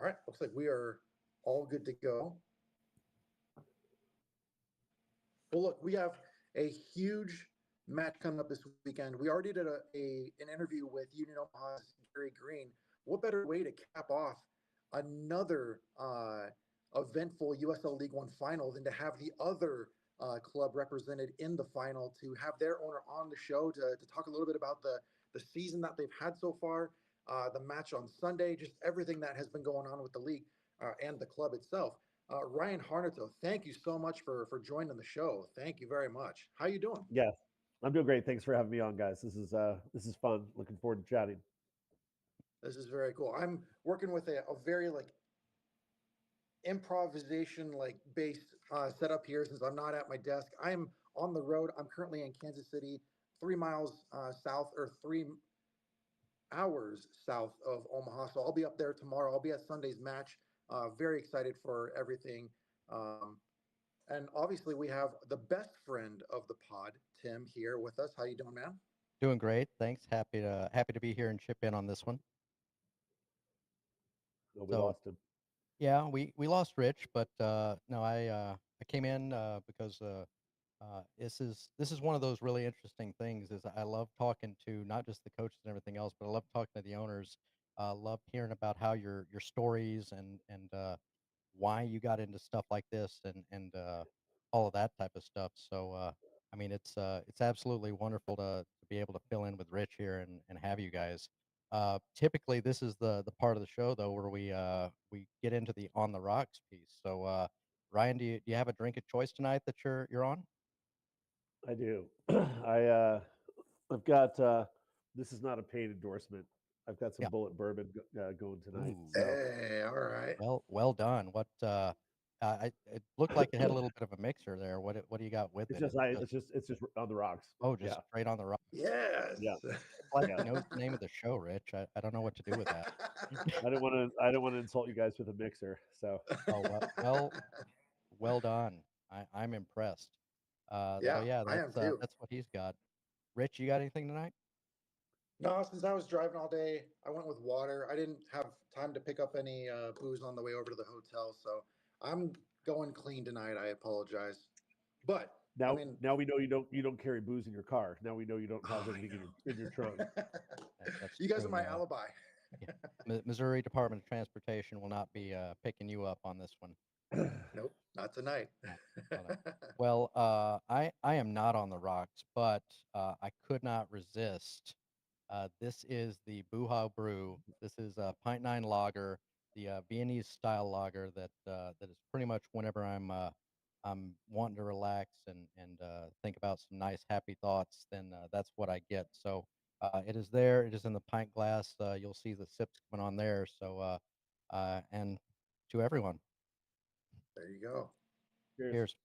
All right, looks like we are all good to go. Well, look, we have a huge match coming up this weekend. We already did an interview with Union Omaha's Gary Green. What better way to cap off another eventful USL League One final than to have the other club represented in the final, to have their owner on the show to talk a little bit about the season that they've had so far, the match on Sunday, just everything that has been going on with the league and the club itself. Ryan Harnetiaux, thank you so much for joining the show. Thank you very much. How you doing? Yes, I'm doing great. Thanks for having me on, guys. This is fun. Looking forward to chatting. This is very cool. I'm working with a very like improvisation like based setup here since I'm not at my desk. I'm on the road. I'm currently in Kansas City, 3 miles south or 3 hours south of Omaha. So I'll be up there tomorrow. I'll be at Sunday's match. Very excited for everything. And obviously we have the best friend of the pod, Tim, here with us. How you doing, man? Doing great. Thanks. Happy to be here and chip in on this one. Oh, we So lost him. yeah, we lost Rich, but no, I came in because this is one of those really interesting things. Is I love talking to not just the coaches and everything else, but I love talking to the owners. Love hearing about how your stories and why you got into stuff like this and all of that type of stuff. So I mean, it's absolutely wonderful to be able to fill in with Rich here and have you guys. Typically, this is the part of the show though where we get into the on the rocks piece. So Ryan, do you have a drink of choice tonight that you're on? I do. I've got. This is not a paid endorsement. I've got some Yeah. Bullet Bourbon going tonight. Ooh. So Hey, all right. Well done. What it looked like it had a little bit of a mixer there. What do you got with it's it? Is just it I. just It's just on the rocks. just Yeah, straight on the rocks? yeah, Yes. It's like yeah. he knows the name of the show, Rich. I don't know what to do with that. I didn't want to. I didn't want to insult you guys with a mixer. So Oh well done. I'm impressed. So Yeah, yeah, I am too. that's what he's got. Rich, you got anything tonight? No, since I was driving all day, I went with water. I didn't have time to pick up any booze on the way over to the hotel, so I'm going clean tonight. I apologize, but I now, mean, now we know you don't carry booze in your car. Now we know you don't have oh, I anything know. in your trunk. That's You guys are true. my alibi. Yeah. Missouri Department of Transportation will not be picking you up on this one. Nope, not tonight. No, no, no. Well, I am not on the rocks, but I could not resist. This is the Buha Brew. This is a Pint Nine Lager, the Viennese style lager that is pretty much whenever I'm wanting to relax and think about some nice happy thoughts, then that's what I get. So it is there. It is in the pint glass. You'll see the sips coming on there. So and to everyone, There you go. Cheers. here's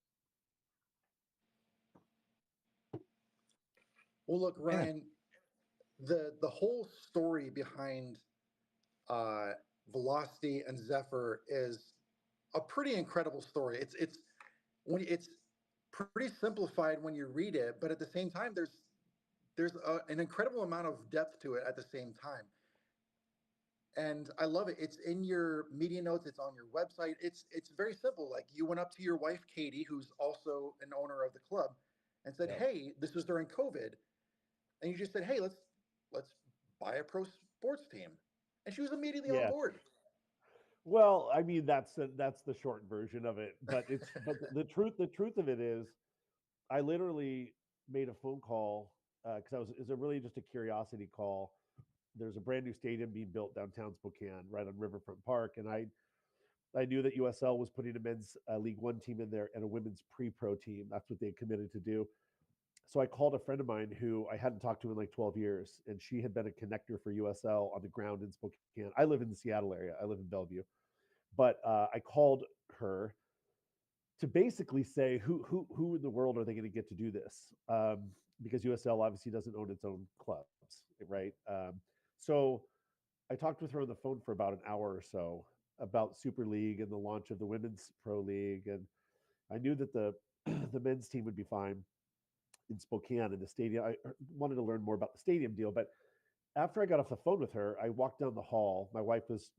Well, look, man. Ryan, the whole story behind uh, Velocity and Zephyr is a pretty incredible story. It's pretty simplified when you read it, but at the same time, there's an incredible amount of depth to it at the same time. And I love it. It's in your media notes. It's on your website. It's very simple. Like you went up to your wife Katie, who's also an owner of the club, and said, Yeah. "Hey, this was during COVID," and you just said, "Hey, let's buy a pro sports team," and she was immediately on Yeah. board. Well, I mean that's the short version of it, but the truth of it is, I literally made a phone call because it was a really just a curiosity call. There's a brand new stadium being built downtown Spokane, right on Riverfront Park, and I knew that USL was putting a men's League One team in there and a women's pre-pro team. That's what they committed to do. So I called a friend of mine who I hadn't talked to in like 12 years, and she had been a connector for USL on the ground in Spokane. I live in the Seattle area. I live in Bellevue. But I called her to basically say who in the world are they going to get to do this? Because USL obviously doesn't own its own clubs, right? So I talked with her on the phone for about an hour or so about Super League and the launch of the Women's Pro League, and I knew that the the men's team would be fine in Spokane in the stadium. I wanted to learn more about the stadium deal, but after I got off the phone with her, I walked down the hall. My wife was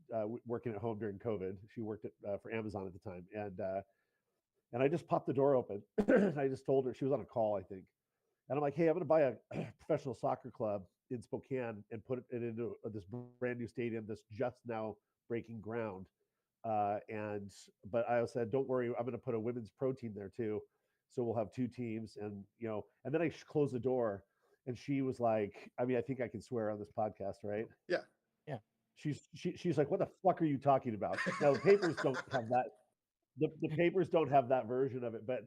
working at home during COVID. She worked for Amazon at the time, and I just popped the door open. And I just told her, she was on a call, I think, and I'm like, "Hey, I'm going to buy a professional soccer club in Spokane and put it into this brand new stadium that's just now breaking ground." And but I said, "Don't worry, I'm going to put a women's pro team there too, so we'll have two teams." And and then I closed the door, and she was like, "I mean, I think I can swear on this podcast, right?" Yeah. Yeah. She's like, "What the fuck are you talking about?" Now the papers don't have that. The papers don't have that version of it. But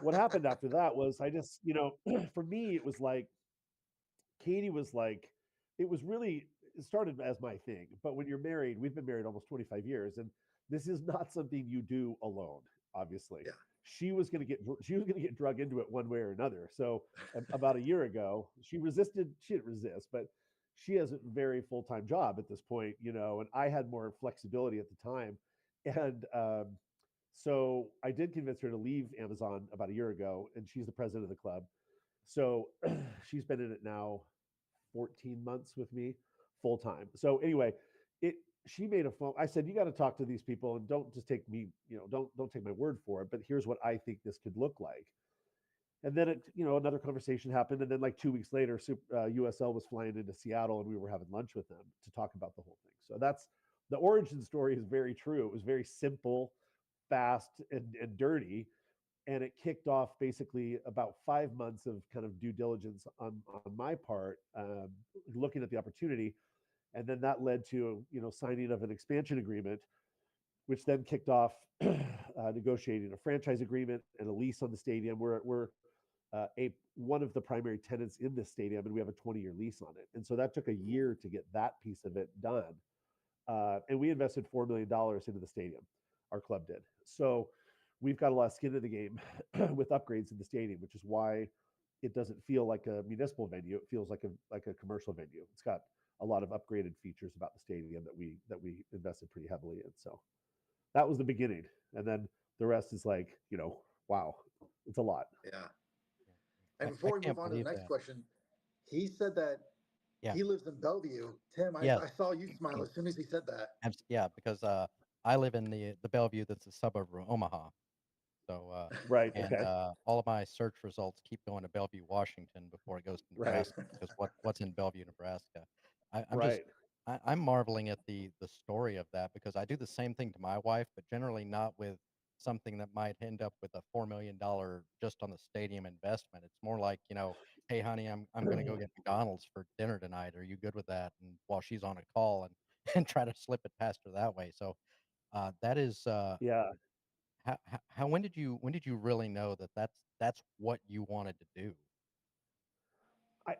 what happened after that was I just, for me, it was like Katie was like, it was really, it started as my thing. But when you're married, we've been married almost 25 years, and this is not something you do alone, obviously. Yeah. She was going to get drug into it one way or another. So about a year ago, she didn't resist, but she has a very full-time job at this point, and I had more flexibility at the time. And so I did convince her to leave Amazon about a year ago, and she's the president of the club. So she's been in it now 14 months with me full time. So anyway, it she made a phone. I said, "You got to talk to these people and don't just take me, don't take my word for it, but here's what I think this could look like." And then another conversation happened, and then like 2 weeks later, USL was flying into Seattle, and we were having lunch with them to talk about the whole thing. So that's the origin story is very true. It was very simple, fast, and dirty, and it kicked off basically about 5 months of kind of due diligence on my part, looking at the opportunity, and then that led to signing of an expansion agreement, which then kicked off negotiating a franchise agreement and a lease on the stadium. We're a one of the primary tenants in this stadium, and we have a 20-year lease on it. And so that took a year to get that piece of it done. And we invested $4 million into the stadium. Our club did. So we've got a lot of skin in the game with upgrades in the stadium, which is why it doesn't feel like a municipal venue. It feels like a commercial venue. It's got a lot of upgraded features about the stadium that we invested pretty heavily in. So that was the beginning, and then the rest is like wow, it's a lot. Yeah. Yeah. And I before we can't move on to the believe next that. question, he said that Yeah. he lives in Bellevue. Tim, I Yes. saw you smile as soon as he said that. Yeah, because I live in the Bellevue that's a suburb of Omaha. So Right. and Okay. all of my search results keep going to Bellevue, Washington before it goes to Right. Nebraska because what's in Bellevue, Nebraska? I'm just Right. I'm marveling at the story of that because I do the same thing to my wife, but generally not with something that might end up with a $4 million just on the stadium investment. It's more like, hey honey, I'm gonna go get McDonald's for dinner tonight. Are you good with that? And while she's on a call and and try to slip it past her that way. So that is Yeah. how when did you really know that that's what you wanted to do?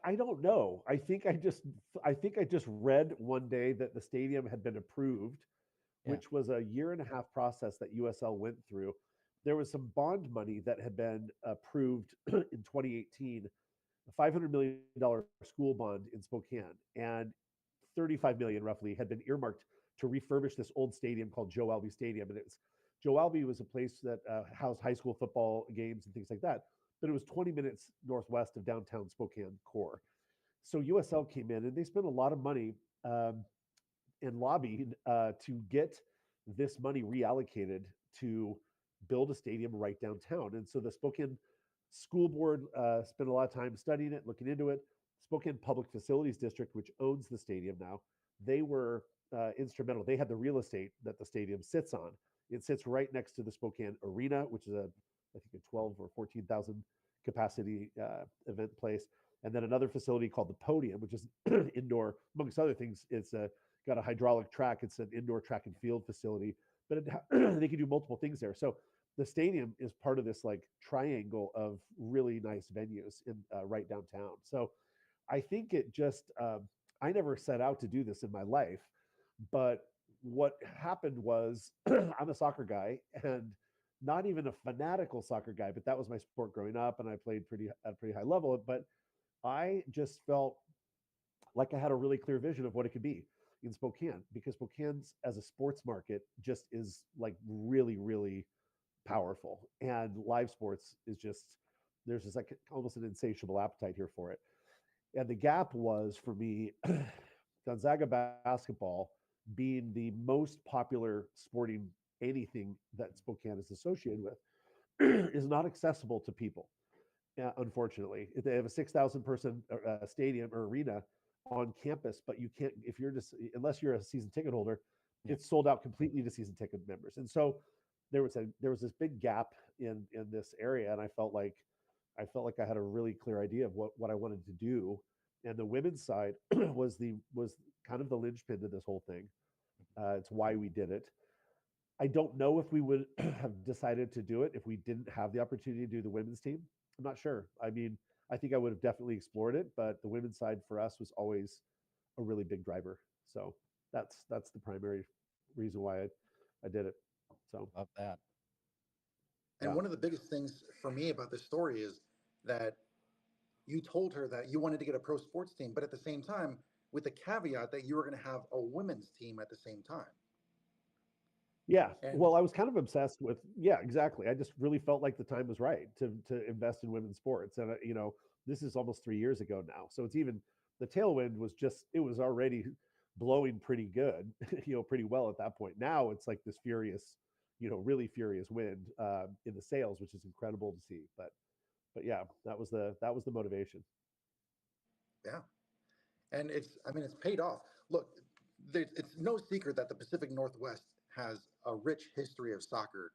I don't know. I think I just read one day that the stadium had been approved, Yeah. which was a year and a half process that USL went through. There was some bond money that had been approved in 2018, a $500 million school bond in Spokane, and 35 million roughly had been earmarked to refurbish this old stadium called Joe Albi Stadium. And Joe Albi was a place that housed high school football games and things like that. But it was 20 minutes northwest of downtown Spokane core. So USL came in and they spent a lot of money and lobbied to get this money reallocated to build a stadium right downtown. And so the Spokane School Board spent a lot of time studying it, looking into it. Spokane Public Facilities District, which owns the stadium now, they were instrumental. They had the real estate that the stadium sits on. It sits right next to the Spokane Arena, which is I think a 12 or 14,000 capacity event place. And then another facility called the Podium, which is indoor, amongst other things. It's got a hydraulic track. It's an indoor track and field facility, but they can do multiple things there. So the stadium is part of this like triangle of really nice venues in right downtown. So I think it just I never set out to do this in my life, but what happened was I'm a soccer guy and not even a fanatical soccer guy, but that was my sport growing up, and I played at a pretty high level. But I just felt like I had a really clear vision of what it could be in Spokane, because Spokane's as a sports market just is like really, really powerful. And live sports is just, there's just like almost an insatiable appetite here for it. And the gap was for me Gonzaga basketball being the most popular sporting anything that Spokane is associated with is not accessible to people. Unfortunately, they have a 6,000 person stadium or arena on campus, but you can't if you're just unless you're a season ticket holder, Yeah. it's sold out completely to season ticket members. And so there was this big gap in this area, and I felt like I had a really clear idea of what I wanted to do. And the women's side was kind of the linchpin to this whole thing. It's why we did it. I don't know if we would have decided to do it if we didn't have the opportunity to do the women's team. I'm not sure. I mean, I think I would have definitely explored it, but the women's side for us was always a really big driver. So that's the primary reason why I did it. So Love that. And yeah. one of the biggest things for me about this story is that you told her that you wanted to get a pro sports team, but at the same time, with the caveat that you were going to have a women's team at the same time. Yeah. And Well, I was kind of obsessed with, yeah, exactly. I just really felt like the time was right to invest in women's sports. And, this is almost 3 years ago now. So it's even the tailwind was just, it was already blowing pretty good, pretty well at that point. Now it's like this furious, really furious wind in the sales, which is incredible to see. But yeah, that was the motivation. yeah, and it's paid off. Look, it's no secret that the Pacific Northwest has a rich history of soccer.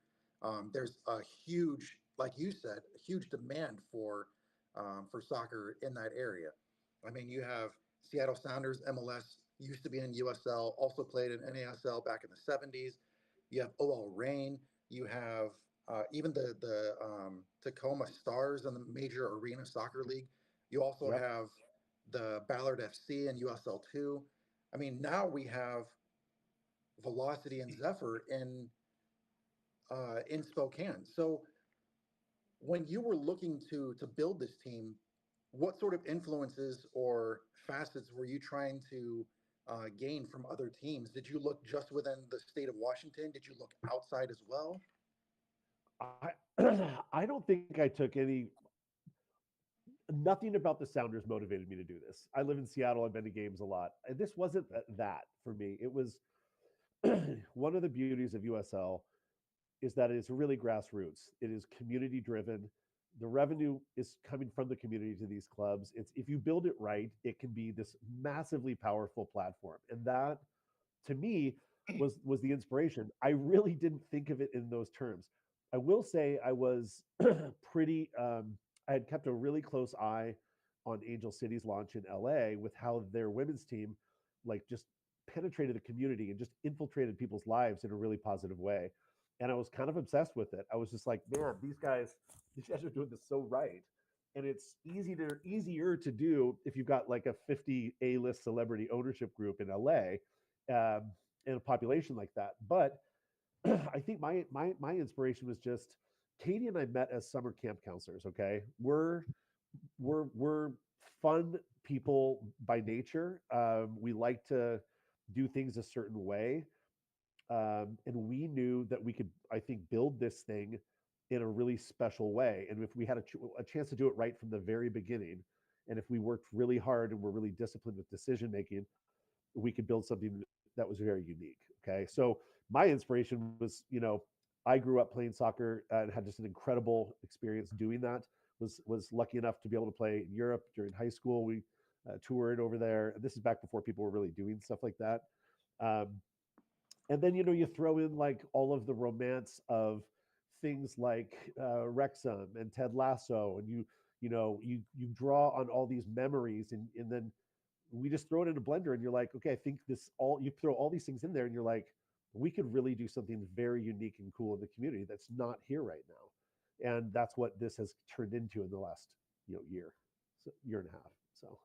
There's a huge, like you said, a huge demand for soccer in that area. I mean, you have Seattle Sounders, MLS, used to be in USL, also played in NASL back in the '70s. You have OL Reign. You have even the Tacoma Stars in the Major Arena Soccer League. You also Yep. have the Ballard FC and USL2. I mean, now we have Velocity and Zephyr in Spokane. So when you were looking to build this team, what sort of influences or facets were you trying to gain from other teams? Did you look just within the state of Washington? Did you look outside as well? I I don't think I took any nothing about the Sounders motivated me to do this. I live in Seattle. I've been to games a lot. And this wasn't that for me. It was one of the beauties of USL is that it is really grassroots. It is community driven. The revenue is coming from the community to these clubs. It's if you build it right, it can be this massively powerful platform. And that to me was the inspiration. I really didn't think of it in those terms. I will say I was pretty I had kept a really close eye on Angel City's launch in LA with how their women's team like just penetrated the community and just infiltrated people's lives in a really positive way. And I was kind of obsessed with it. I was just like, man, these guys are doing this so right. And it's easier to do if you've got like a 50 A-list celebrity ownership group in LA and a population like that. But I think my inspiration was just Katie and I met as summer camp counselors. Okay, we're fun people by nature. We like to do things a certain way, and we knew that we could, I think, build this thing in a really special way. And if we had a chance to do it right from the very beginning, and if we worked really hard and were really disciplined with decision making, we could build something that was very unique. Okay. So my inspiration was, I grew up playing soccer and had just an incredible experience doing that. Was lucky enough to be able to play in Europe during high school. We toured over there. This is back before people were really doing stuff like that. Um, and then you throw in like all of the romance of things like Wrexham and Ted Lasso, and you draw on all these memories, and then we just throw it in a blender and you're like, okay, I think you throw all these things in there and you're like, we could really do something very unique and cool in the community that's not here right now. And that's what this has turned into in the last, year and a half. So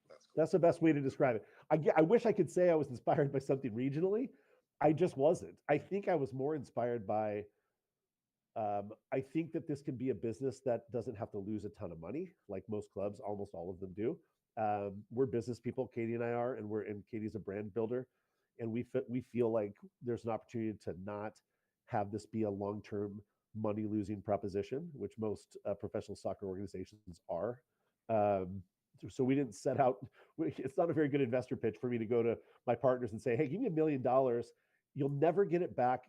That's cool. that's the best way to describe it. I wish I could say I was inspired by something regionally. I just wasn't. I think I was more inspired by I think that this can be a business that doesn't have to lose a ton of money, like most clubs, almost all of them do. We're business people, Katie and I are, and Katie's a brand builder, and we feel like there's an opportunity to not have this be a long-term money losing proposition, which most professional soccer organizations are. So we didn't set out. It's not a very good investor pitch for me to go to my partners and say, "Hey, give me $1 million. You'll never get it back,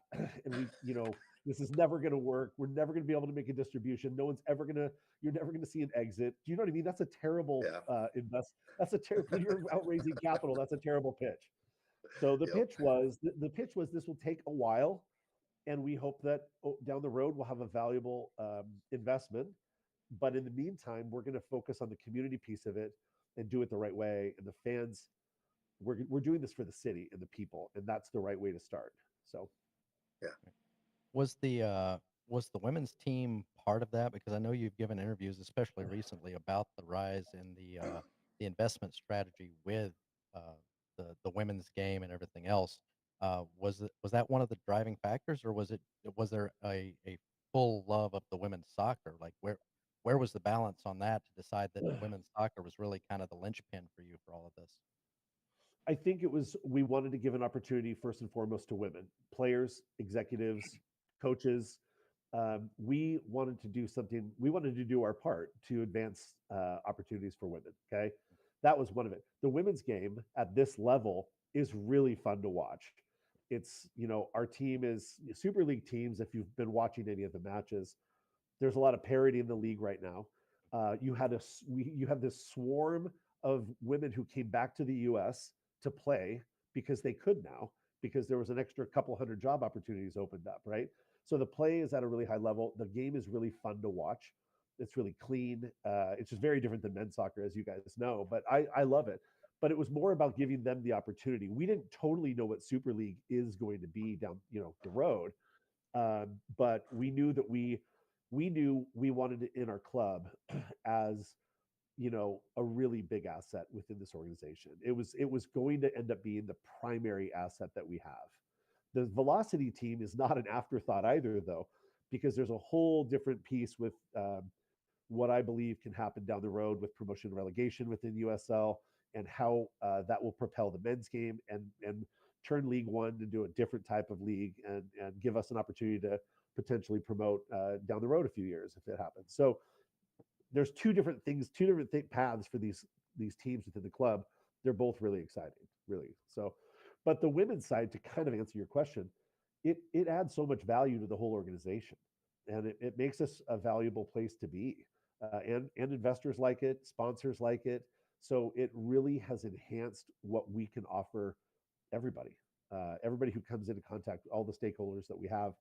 and this is never going to work. We're never going to be able to make a distribution. No one's ever going to. You're never going to see an exit. Do you know what I mean? That's a terrible invest. That's a terrible. When you're out raising capital, that's a terrible pitch. So the pitch was this will take a while, and we hope that down the road we'll have a valuable investment. But in the meantime, we're going to focus on the community piece of it and do it the right way. And the fans, we're doing this for the city and the people, and that's the right way to start. So, yeah. Was the women's team part of that? Because I know you've given interviews, especially recently, about the rise in the investment strategy with uh, the women's game and everything else. Was that one of the driving factors, or was there a full love of the women's soccer? Like where was the balance on that to decide that women's soccer was really kind of the linchpin for you for all of this? I think we wanted to give an opportunity first and foremost to women players, executives, coaches. We wanted to do something. We wanted to do our part to advance opportunities for women. Okay, that was one of it. The women's game at this level is really fun to watch. It's our team is Super League teams. If you've been watching any of the matches, there's a lot of parity in the league right now. You have this swarm of women who came back to the U.S. to play because they could now, because there was an extra couple hundred job opportunities opened up, right? So the play is at a really high level. The game is really fun to watch. It's really clean. It's just very different than men's soccer, as you guys know, but I love it. But it was more about giving them the opportunity. We didn't totally know what Super League is going to be down, the road. But we knew that we knew we wanted it in our club as a really big asset within this organization. It was going to end up being the primary asset that we have. The velocity team is not an afterthought either, though, because there's a whole different piece with what I believe can happen down the road with promotion and relegation within USL, and how that will propel the men's game and turn League One into a different type of league, and give us an opportunity to potentially promote down the road a few years if it happens. So there's two different paths for these teams within the club. They're both really exciting, really. So, but the women's side, to kind of answer your question, it adds so much value to the whole organization, and it makes us a valuable place to be, and investors like it, sponsors like it. So it really has enhanced what we can offer everybody. Everybody who comes into contact, all the stakeholders that we have,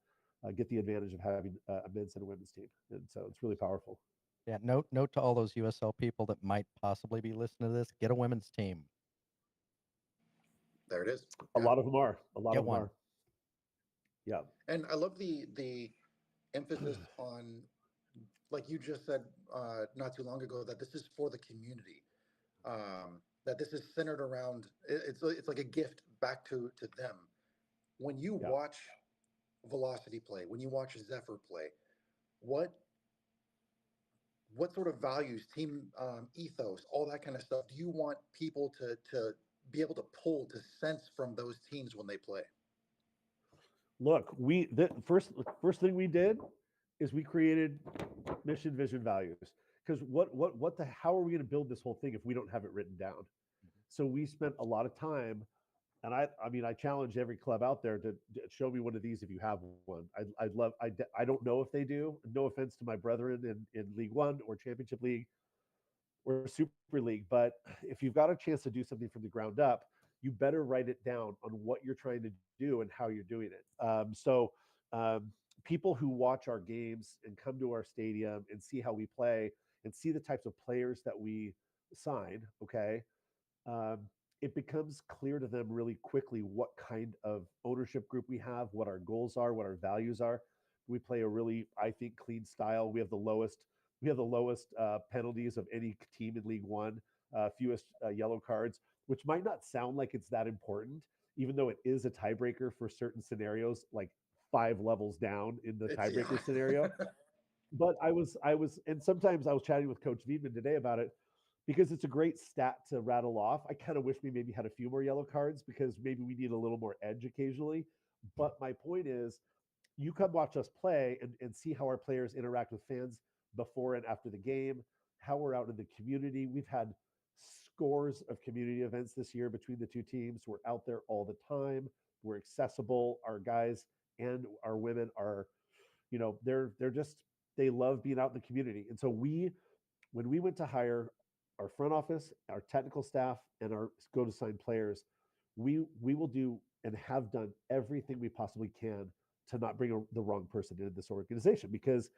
get the advantage of having a men's and a women's team, and so it's really powerful. Yeah, note to all those USL people that might possibly be listening to this: get a women's team. There it is. A lot of them are. Get one. Yeah. And I love the emphasis on, like you just said not too long ago, that this is for the community. That this is centered around. It's like a gift back to them. When you watch Velocity play, when you watch Zephyr play, what sort of values, team ethos, all that kind of stuff do you want people to be able to pull, to sense from those teams when they play? Look, the first thing we did is we created mission, vision, values. Because how are we going to build this whole thing if we don't have it written down? So we spent a lot of time, and I challenge every club out there to show me one of these if you have one. I'd love. I don't know if they do. No offense to my brethren in League One or Championship League or Super League, but if you've got a chance to do something from the ground up, you better write it down on what you're trying to do and how you're doing it. People who watch our games and come to our stadium and see how we play and see the types of players that we sign, okay, um, it becomes clear to them really quickly what kind of ownership group we have, what our goals are, what our values are. We play a really, I think, clean style. We have the lowest penalties of any team in League One, fewest yellow cards, which might not sound like it's that important, even though it is a tiebreaker for certain scenarios, like 5 levels down in the tiebreaker scenario. But and sometimes I was chatting with Coach Wiedman today about it, because it's a great stat to rattle off. I kind of wish we maybe had a few more yellow cards, because maybe we need a little more edge occasionally. But my point is, you come watch us play and see how our players interact with fans before and after the game, how we're out in the community. We've had scores of community events this year between the two teams. We're out there all the time. We're accessible. Our guys and our women are, they're just, they love being out in the community. And so when we went to hire our front office, our technical staff, and our go to sign players, we will do and have done everything we possibly can to not bring the wrong person into this organization, because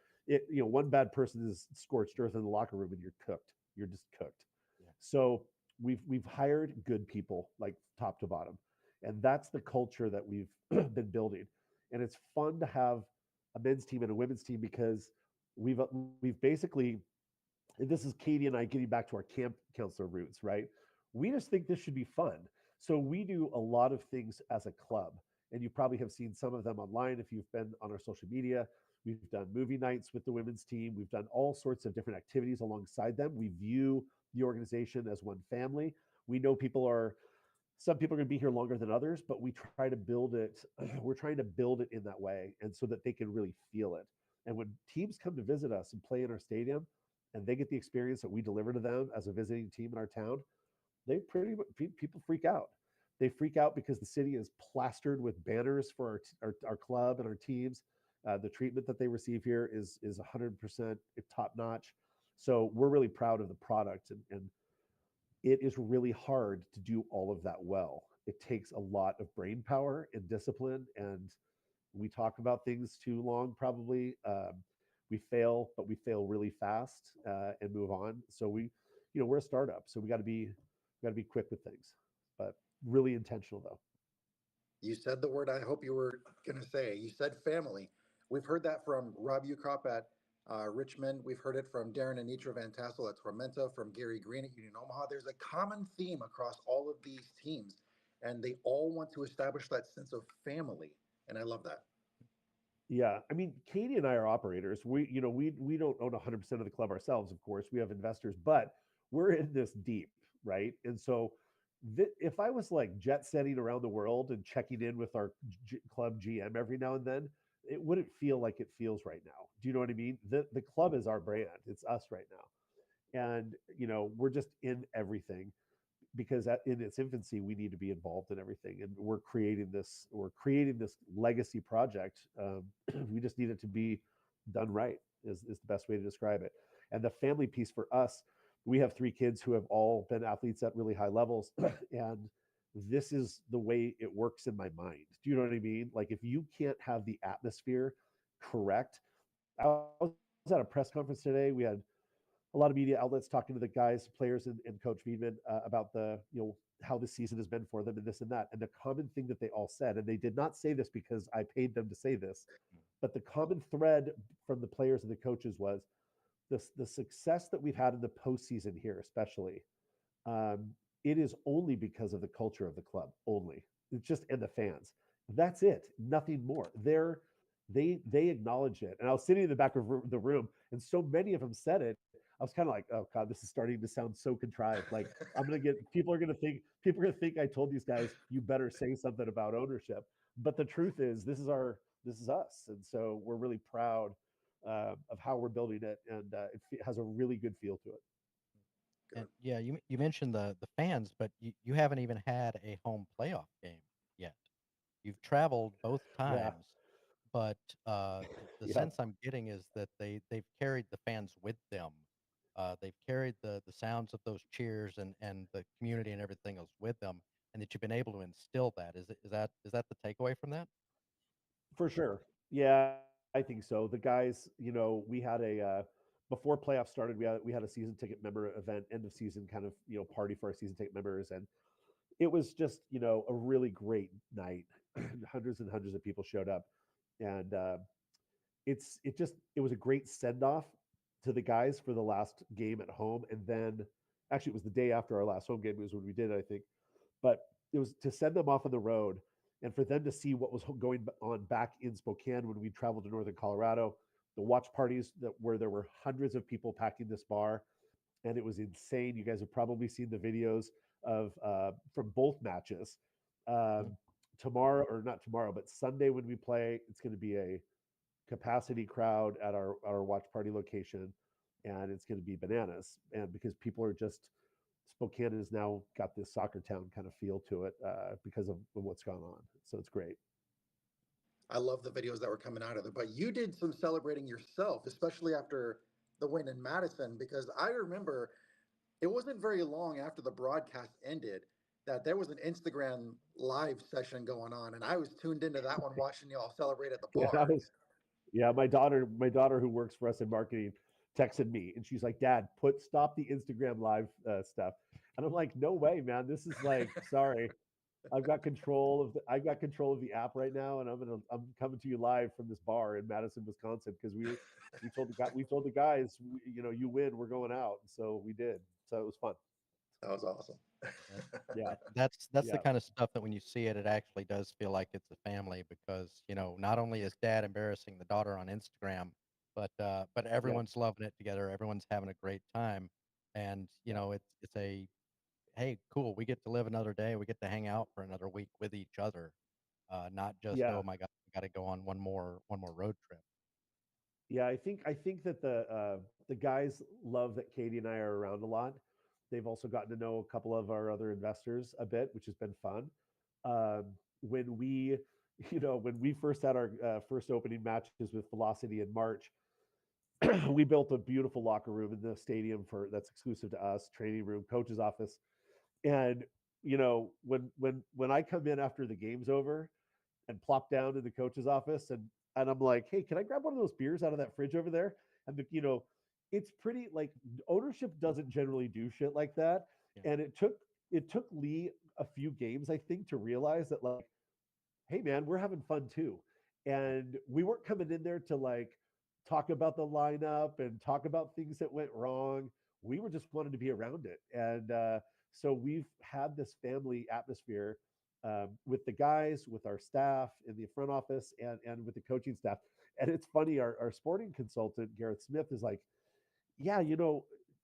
one bad person is scorched earth in the locker room and you're cooked. You're just cooked. Yeah. So we've hired good people, like top to bottom, and that's the culture that we've been building. And it's fun to have a men's team and a women's team, because we've basically, and this is Katie and I getting back to our camp counselor roots, right? We just think this should be fun. So we do a lot of things as a club, and you probably have seen some of them online if you've been on our social media. We've done movie nights with the women's team. We've done all sorts of different activities alongside them. We view the organization as one family. We know some people are going to be here longer than others, but we try to build it. We're trying to build it in that way, and so that they can really feel it. And when teams come to visit us and play in our stadium, and they get the experience that we deliver to them as a visiting team in our town, people freak out. They freak out because the city is plastered with banners for our club and our teams. The treatment that they receive here is 100% top notch. So we're really proud of the product, and it is really hard to do all of that well. It takes a lot of brain power and discipline, and we talk about things too long, probably. We fail, but we fail really fast and move on. So we're a startup, so we got to be quick with things, but really intentional though. You said the word I hope you were going to say. You said family. We've heard that from Rob Ukrop at Richmond. We've heard it from Darren and Nitra Van Tassel at Tormenta, from Gary Green at Union Omaha. There's a common theme across all of these teams, and they all want to establish that sense of family. And I love that. Yeah, I mean, Katie and I are operators. We don't own 100% of the club ourselves, of course. We have investors, but we're in this deep, right? And so, if I was like jet setting around the world and checking in with our club GM every now and then, it wouldn't feel like it feels right now. Do you know what I mean? The club is our brand. It's us right now, and we're just in everything, because in its infancy we need to be involved in everything, and we're creating this legacy project. We just need it to be done right, is the best way to describe it. And the family piece for us, we have 3 kids who have all been athletes at really high levels, and this is the way it works in my mind. Do you know what I mean? Like, if you can't have the atmosphere correct. I was at a press conference today. We had a lot of media outlets talking to the guys, players, and Coach Viedman about how the season has been for them and this and that. And the common thing that they all said, and they did not say this because I paid them to say this, but the common thread from the players and the coaches was the success that we've had in the postseason here, especially. It is only because of the culture of the club, only. It's just, and the fans. That's it. Nothing more. They acknowledge it. And I was sitting in the back of the room, and so many of them said it. I was kind of like, oh God, this is starting to sound so contrived. Like, people are gonna think I told these guys, you better say something about ownership. But the truth is, this is us. And so we're really proud of how we're building it, and it has a really good feel to it. And yeah, you mentioned the fans, but you haven't even had a home playoff game yet. You've traveled both Yeah, times, but the yeah, sense I'm getting is that they've carried the fans with them. They've carried the sounds of those cheers and the community and everything else with them, and that you've been able to instill that. Is that the takeaway from that? for sure. Yeah, I think so. The guys, we had before playoffs started, we had a season ticket member event, end of season kind of party for our season ticket members, and it was just a really great night. Hundreds and hundreds of people showed up, and it was a great send off to the guys for the last game at home. And then, actually, it was the day after our last home game was when we did it, I think. But it was to send them off on the road, and for them to see what was going on back in Spokane when we traveled to northern Colorado. The watch parties where there were hundreds of people packing this bar, and it was insane. You guys have probably seen the videos of from both matches. Yeah. Um, Tomorrow, or not tomorrow, but Sunday when we play, it's going to be a capacity crowd at our watch party location, and it's going to be bananas. And because people are just Spokane has now got this soccer town kind of feel to it because of what's gone on. So it's great. I love the videos that were coming out of it. But you did some celebrating yourself, especially after the win in Madison, because I remember it wasn't very long after the broadcast ended that there was an Instagram live session going on, and I was tuned into that one, watching y'all celebrate at the Yeah, that bar. was my daughter who works for us in marketing texted me and she's like, Dad, stop the Instagram live stuff. And I'm like, no way, man. This is like, sorry. I've got control of the app right now, and I'm coming to you live from this bar in Madison, Wisconsin, because we told the guys, you win, we're going out, and so we did. So it was fun. That was awesome. That Yeah, that's the yeah, kind of stuff that when you see it, it actually does feel like it's a family because, not only is dad embarrassing the daughter on Instagram, but yeah, everyone's loving it together. Everyone's having a great time. And, yeah, it's a, hey, cool, we get to live another day. We get to hang out for another week with each other. Not just, oh yeah. my God, we got to go on one more road trip. Yeah, I think that the guys love that Katie and I are around a lot. They've also gotten to know a couple of our other investors a bit, which has been fun. When we, when we first had our first opening matches with Velocity in March, we built a beautiful locker room in the stadium for that's exclusive to us, training room, coach's office, and when I come in after the game's over and plop down in the coach's office and I'm like, hey, can I grab one of those beers out of that fridge over there? And it's pretty like ownership doesn't generally do shit like that. Yeah. And it took Lee a few games, I think, to realize that like, hey man, we're having fun too. Yeah. And we weren't coming in there to like talk about the lineup and talk about things that went wrong. We were just wanted to be around it. And so we've had this family atmosphere with the guys, with our staff in the front office, and with the coaching staff. And it's funny, our sporting consultant, Gareth Smith, is like, yeah,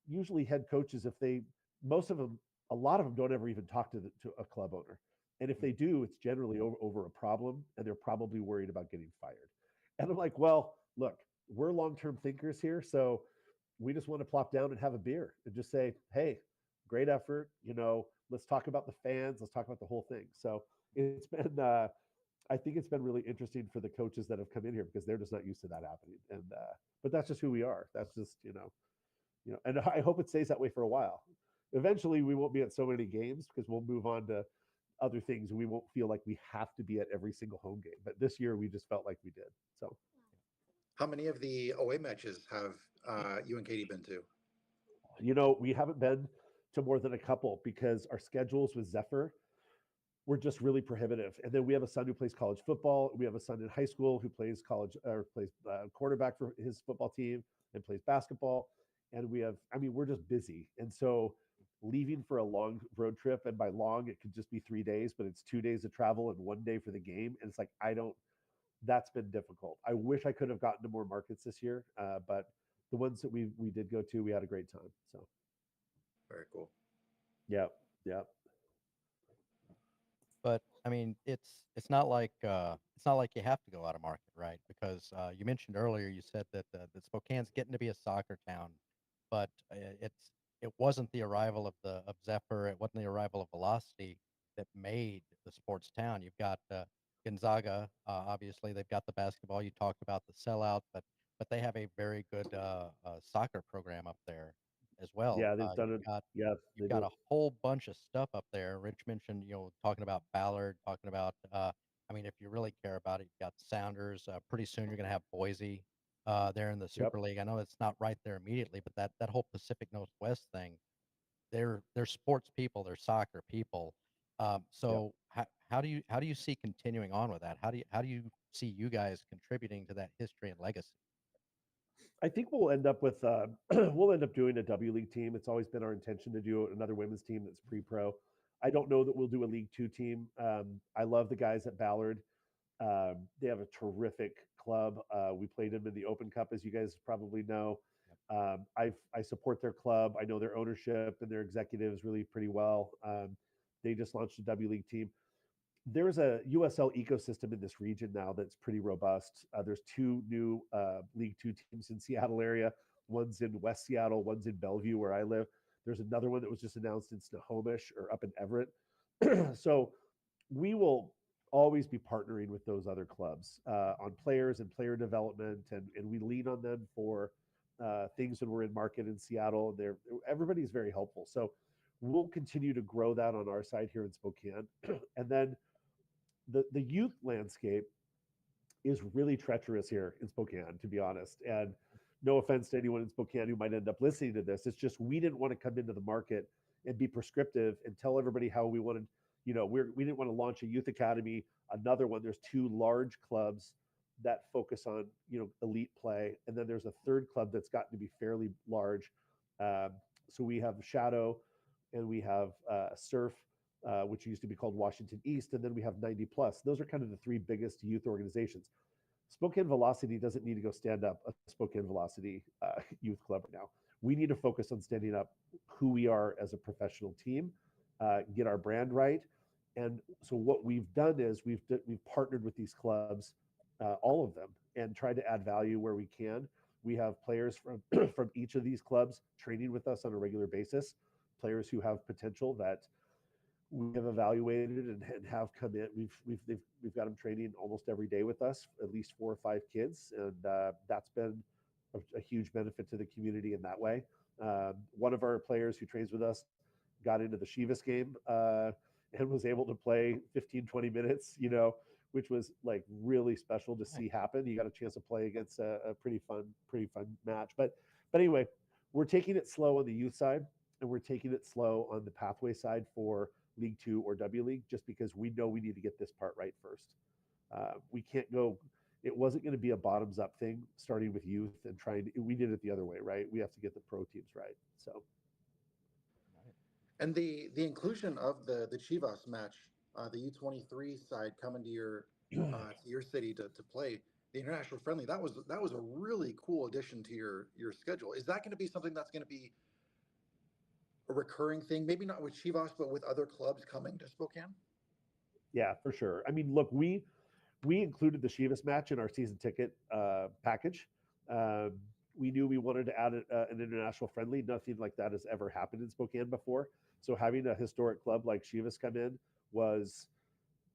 usually head coaches, if they, most of them, a lot of them don't ever even talk to a club owner. And if they Mhm. do, it's generally over a problem and they're probably worried about getting fired. And I'm like, well, look, we're long-term thinkers here. So we just want to plop down and have a beer and just say, hey, great effort. Let's talk about the fans. Let's talk about the whole thing. So it's been, I think it's been really interesting for the coaches that have come in here because they're just not used to that happening. And, but that's just who we are. That's just, and I hope it stays that way for a while. Eventually, we won't be at so many games because we'll move on to other things. We won't feel like we have to be at every single home game. But this year, we just felt like we did. So, How many of the away matches have you and Katie been to? we haven't been to more than a couple because our schedules with Zephyr were just really prohibitive. And then we have a son who plays college football. We have a son in high school who plays college or plays quarterback for his football team and plays basketball. And we're just busy. And so leaving for a long road trip, and by long, it could just be 3 days, but it's 2 days of travel and 1 day for the game. And it's like, that's been difficult. I wish I could have gotten to more markets this year, but the ones that we did go to, we had a great time. So, Very cool. yeah, yeah, But I mean, it's not like you have to go out of market, right? Because you mentioned earlier, you said that Spokane's getting to be a soccer town, but it wasn't the arrival of Zephyr, it wasn't the arrival of Velocity that made the sports town. You've got Gonzaga, obviously they've got the basketball. You talked about the sellout, but they have a very good soccer program up there as well. yeah. They've done it. Yes, You've they got do. a whole bunch of stuff up there. Rich mentioned, talking about Ballard, talking about, I mean, if you really care about it, you've got Sounders. Pretty soon you're going to have Boise there in the Yep. Super League. I know it's not right there immediately, but that whole Pacific Northwest thing, they're sports people, they're soccer people. Yep. So how do you see continuing on with that? How do you see you guys contributing to that history and legacy? I think we'll end up with we'll end up doing a W League team. It's always been our intention to do another women's team that's pre-pro. I don't know that we'll do a League Two team. I love the guys at Ballard. They have a terrific club. We played them in the Open Cup, as you guys probably know. Yep. I support their club. I know their ownership and their executives really pretty well. They just launched a W League team. There's a USL ecosystem in this region now that's pretty robust. There's two new League Two teams in Seattle area. One's in West Seattle. One's in Bellevue, where I live. There's another one that was just announced in Snohomish or up in Everett. So we will always be partnering with those other clubs on players and player development, and we lean on them for things when we're in market in Seattle. Everybody's very helpful. So we'll continue to grow that on our side here in Spokane. And then the youth landscape is really treacherous here in Spokane, to be honest. And no offense to anyone in Spokane who might end up listening to this. It's just we didn't want to come into the market and be prescriptive and tell everybody how we wanted. We didn't want to launch a youth academy, another one. There's two large clubs that focus on elite play, and then there's a third club that's gotten to be fairly large. So we have Shadow, and we have Surf, which used to be called Washington East, and then we have 90 Plus. Those are kind of the three biggest youth organizations. Spokane Velocity doesn't need to go stand up a Spokane Velocity youth club right now. We need to focus on standing up who we are as a professional team, get our brand right. And so what we've done is we've partnered with these clubs, all of them, and tried to add value where we can. We have players from from each of these clubs training with us on a regular basis, players who have potential that we have evaluated and have come in. We've got them training almost every day with us, at least 4 or 5 kids, and that's been a huge benefit to the community in that way. One of our players who trains with us got into the Chivas game and was able to play 15, 20 minutes, which was like really special to see happen. You got a chance to play against a pretty fun match. But anyway, we're taking it slow on the youth side, and we're taking it slow on the pathway side for League Two or W League, just because we know we need to get this part right first. We can't go. It wasn't going to be a bottoms up thing, starting with youth and we did it the other way, right? We have to get the pro teams right. So, and the inclusion of the Chivas match, the U23 side coming to your city to play the international friendly, that was a really cool addition to your schedule. Is that going to be something that's going to be a recurring thing? Maybe not with Chivas, but with other clubs coming to Spokane? Yeah, for sure. I mean, look, we included the Chivas match in our season ticket package. We knew we wanted to add an international friendly. Nothing like that has ever happened in Spokane before. So having a historic club like Chivas come in was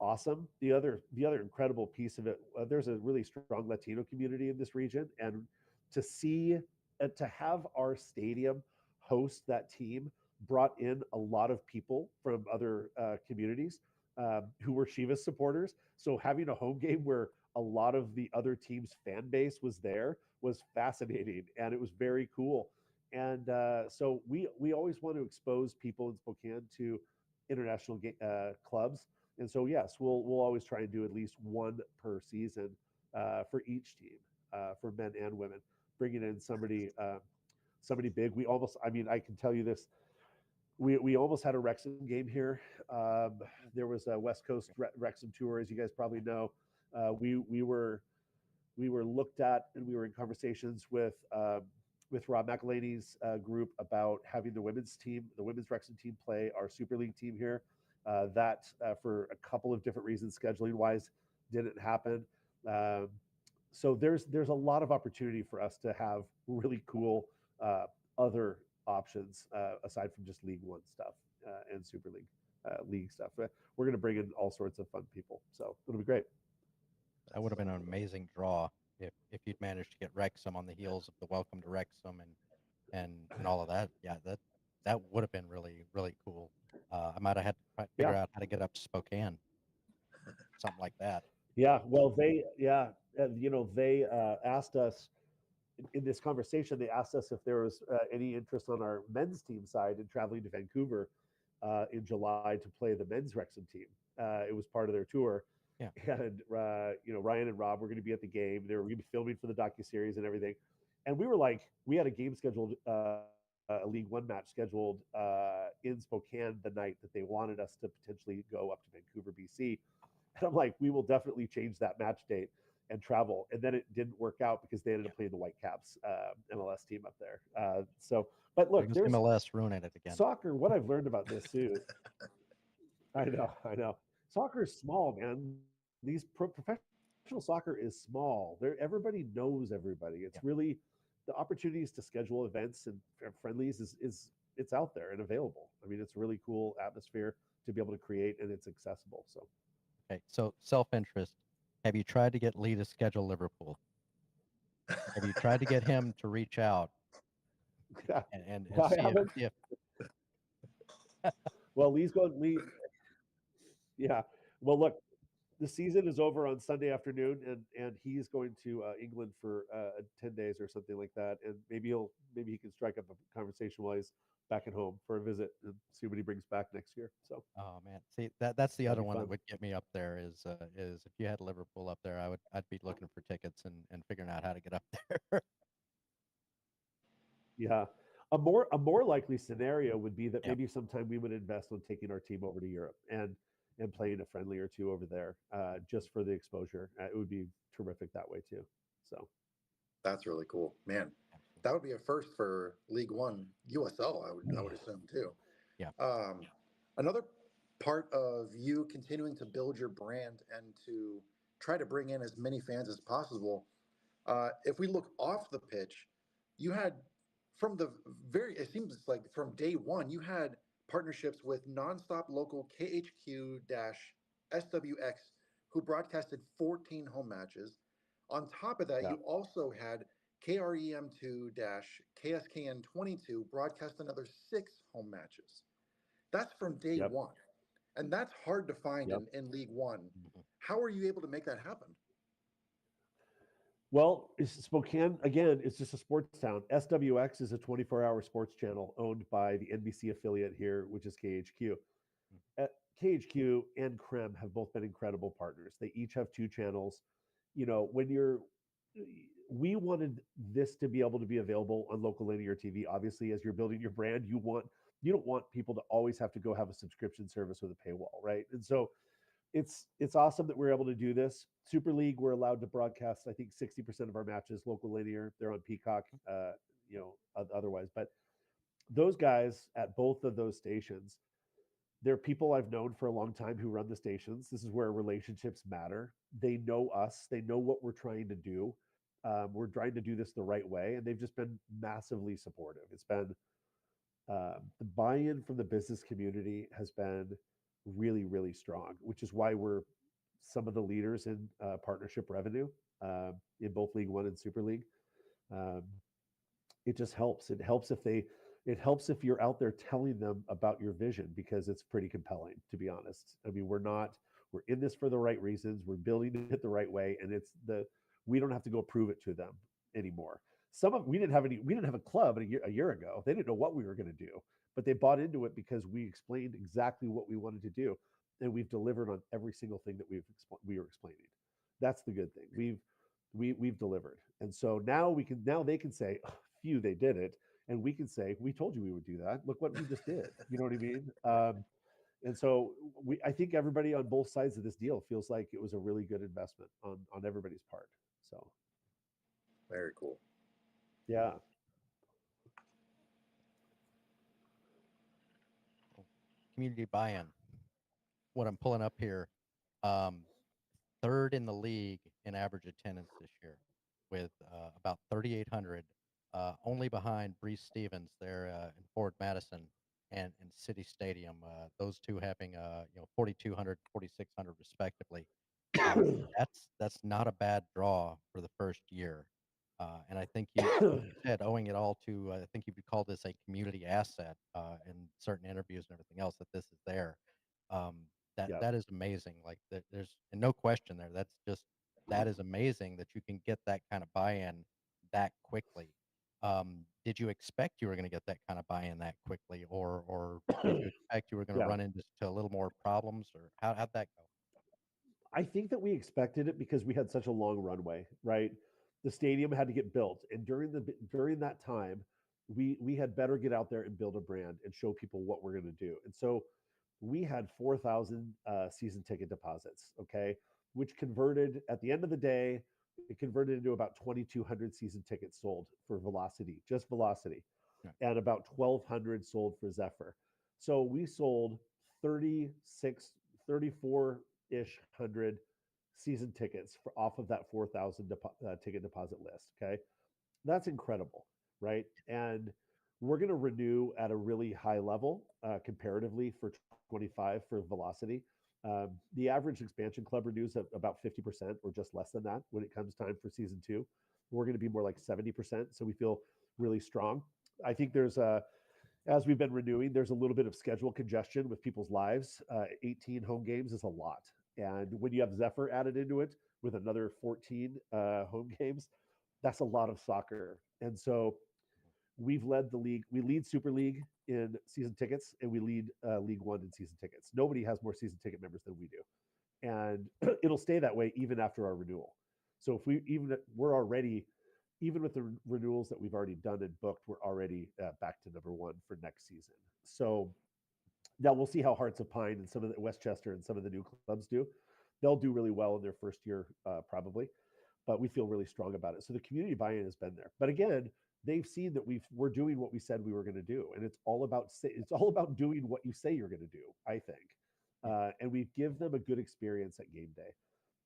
awesome. The other incredible piece of it, there's a really strong Latino community in this region, and to see to have our stadium host that team brought in a lot of people from other communities who were Chivas supporters. So having a home game where a lot of the other team's fan base was there was fascinating, and it was very cool. And so we always want to expose people in Spokane to international clubs. And so yes, we'll always try and do at least one per season for each team, for men and women, bringing in somebody big. I can tell you this. We almost had a Wrexham game here. There was a West Coast Wrexham tour, as you guys probably know. We were looked at, and we were in conversations with Rob McElhaney's group about having the women's Wrexham team play our Super League team here. That for a couple of different reasons, scheduling wise, didn't happen. So there's a lot of opportunity for us to have really cool other options aside from just League One stuff and Super League stuff. We're going to bring in all sorts of fun people, so it'll be great. That would have been an amazing draw if you'd managed to get Wrexham on the heels of the Welcome to Wrexham and all of that. Yeah, that would have been really, really cool. I might have had to figure out how to get up to Spokane, something like that. Yeah, well, they asked us in this conversation. They asked us if there was any interest on our men's team side in traveling to Vancouver in July to play the men's Wrexham team. It was part of their tour. Yeah. And Ryan and Rob were going to be at the game. They were going to be filming for the docuseries and everything. And we had a game scheduled, a League One match scheduled in Spokane the night that they wanted us to potentially go up to Vancouver, BC. And I'm like, we will definitely change that match date and travel. And then it didn't work out because they ended up playing the Whitecaps MLS team up there. But look, there's MLS ruining it again. Soccer. What I've learned about this too. I know. Soccer is small, man. These professional soccer is small. Everybody knows everybody. It's really the opportunities to schedule events and friendlies is it's out there and available. I mean, it's a really cool atmosphere to be able to create, and it's accessible. So Okay, so self-interest. Have you tried to get Lee to schedule Liverpool? Have you tried to get him to reach out yeah, and I see haven't. if Well, Lee's going. Lee, yeah. Well, look, the season is over on Sunday afternoon, and he's going to England for 10 days or something like that. And maybe he can strike up a conversation while he's back at home for a visit and see what he brings back next year. So Oh man, see that's the that'd other be one that fun. would get me up there is if you had Liverpool up there, I'd be looking for tickets and figuring out how to get up there. Yeah. A more likely scenario would be that Yeah. maybe sometime we would invest on taking our team over to Europe and playing a friendly or two over there, just for the exposure. It would be terrific that way too. So That's really cool, man. Absolutely. That would be a first for League One USL. I would assume too. Yeah. Um, Another part of you continuing to build your brand and to try to bring in as many fans as possible. If we look off the pitch, you had from the it seems like from day one, you had partnerships with nonstop local KHQ SWX, who broadcasted 14 home matches. On top of that, yeah, you also had KREM2 KSKN 22 broadcast another 6 home matches. That's from day yep, one. And that's hard to find yep. in League One. Mhm. How are you able to make that happen? Well, Spokane again. It's just a sports town. SWX is a 24-hour sports channel owned by the NBC affiliate here, which is KHQ. KHQ and Krem have both been incredible partners. They each have 2 channels. When we wanted this to be able to be available on local linear TV. Obviously, as you're building your brand, you don't want people to always have to go have a subscription service with a paywall, right? And so it's awesome that we're able to do this. Super League, we're allowed to broadcast, I think 60% of our matches local linear. They're on Peacock, otherwise. But those guys at both of those stations, they're people I've known for a long time who run the stations. This is where relationships matter. They know us. They know what we're trying to do. We're trying to do this the right way, and they've just been massively supportive. It's been the buy-in from the business community has been really, really strong, which is why we're some of the leaders in partnership revenue in both League One and Super League. Um, it just helps. It helps if you're out there telling them about your vision, because it's pretty compelling, to be honest. I mean, we're in this for the right reasons. We're building it the right way, and we don't have to go prove it to them anymore. We didn't have a club a year ago. They didn't know what we were going to do, but they bought into it because we explained exactly what we wanted to do, and we've delivered on every single thing that we were explaining. That's the good thing. We've delivered, and so now they can say, oh, phew, they did it, and we can say, we told you we would do that. Look what we just did. You know what I mean? And so I think everybody on both sides of this deal feels like it was a really good investment on everybody's part. So Very cool. yeah, Community buy-in. What I'm pulling up here, um, third in the league in average attendance this year, with about 3,800, only behind Breese Stevens there in Fort Madison and City Stadium. Those two having 4,200, 4,600 respectively. That's not a bad draw for the first year. And I think you, like you said, owing it all to, I think you could call this a community asset in certain interviews and everything else, that this is there. Um, yeah, that is amazing. Like there's and no question there. That is amazing that you can get that kind of buy-in that quickly. Did you expect you were going to get that kind of buy-in that quickly, or did you expect you were going to yeah. run into a little more problems, or how'd that go? I think that we expected it because we had such a long runway, right? The stadium had to get built, and during that time, we had better get out there and build a brand and show people what we're going to do. And so we had 4,000 season ticket deposits, okay, which converted at the end of the day, it converted into about 2,200 season tickets sold for Velocity, just Velocity, Yeah. and about 1,200 sold for Zephyr. So we sold 36, 34 ish hundred season tickets off of that 4,000 ticket deposit list. Okay. That's incredible. Right. And we're going to renew at a really high level comparatively for 25 for velocity. The average expansion club renews at about 50% or just less than that when it comes time for season two. We're going to be more like 70%. So we feel really strong. I think as we've been renewing, there's a little bit of schedule congestion with people's lives. 18 home games is a lot. And when you have Zephyr added into it with another 14 home games, that's a lot of soccer. And so we've led the league. We lead Super League in season tickets, and we lead League One in season tickets. Nobody has more season ticket members than we do, and it'll stay that way even after our renewal. So if we're already, even with the renewals that we've already done and booked, we're already back to number one for next season. So now we'll see how Hearts of Pine and some of the Westchester and some of the new clubs do. They'll do really well in their first year, probably, but we feel really strong about it. So the community buy-in has been there. But again, they've seen that we're doing what we said we were going to do, and it's all about doing what you say you're going to do. I think, and we give them a good experience at game day,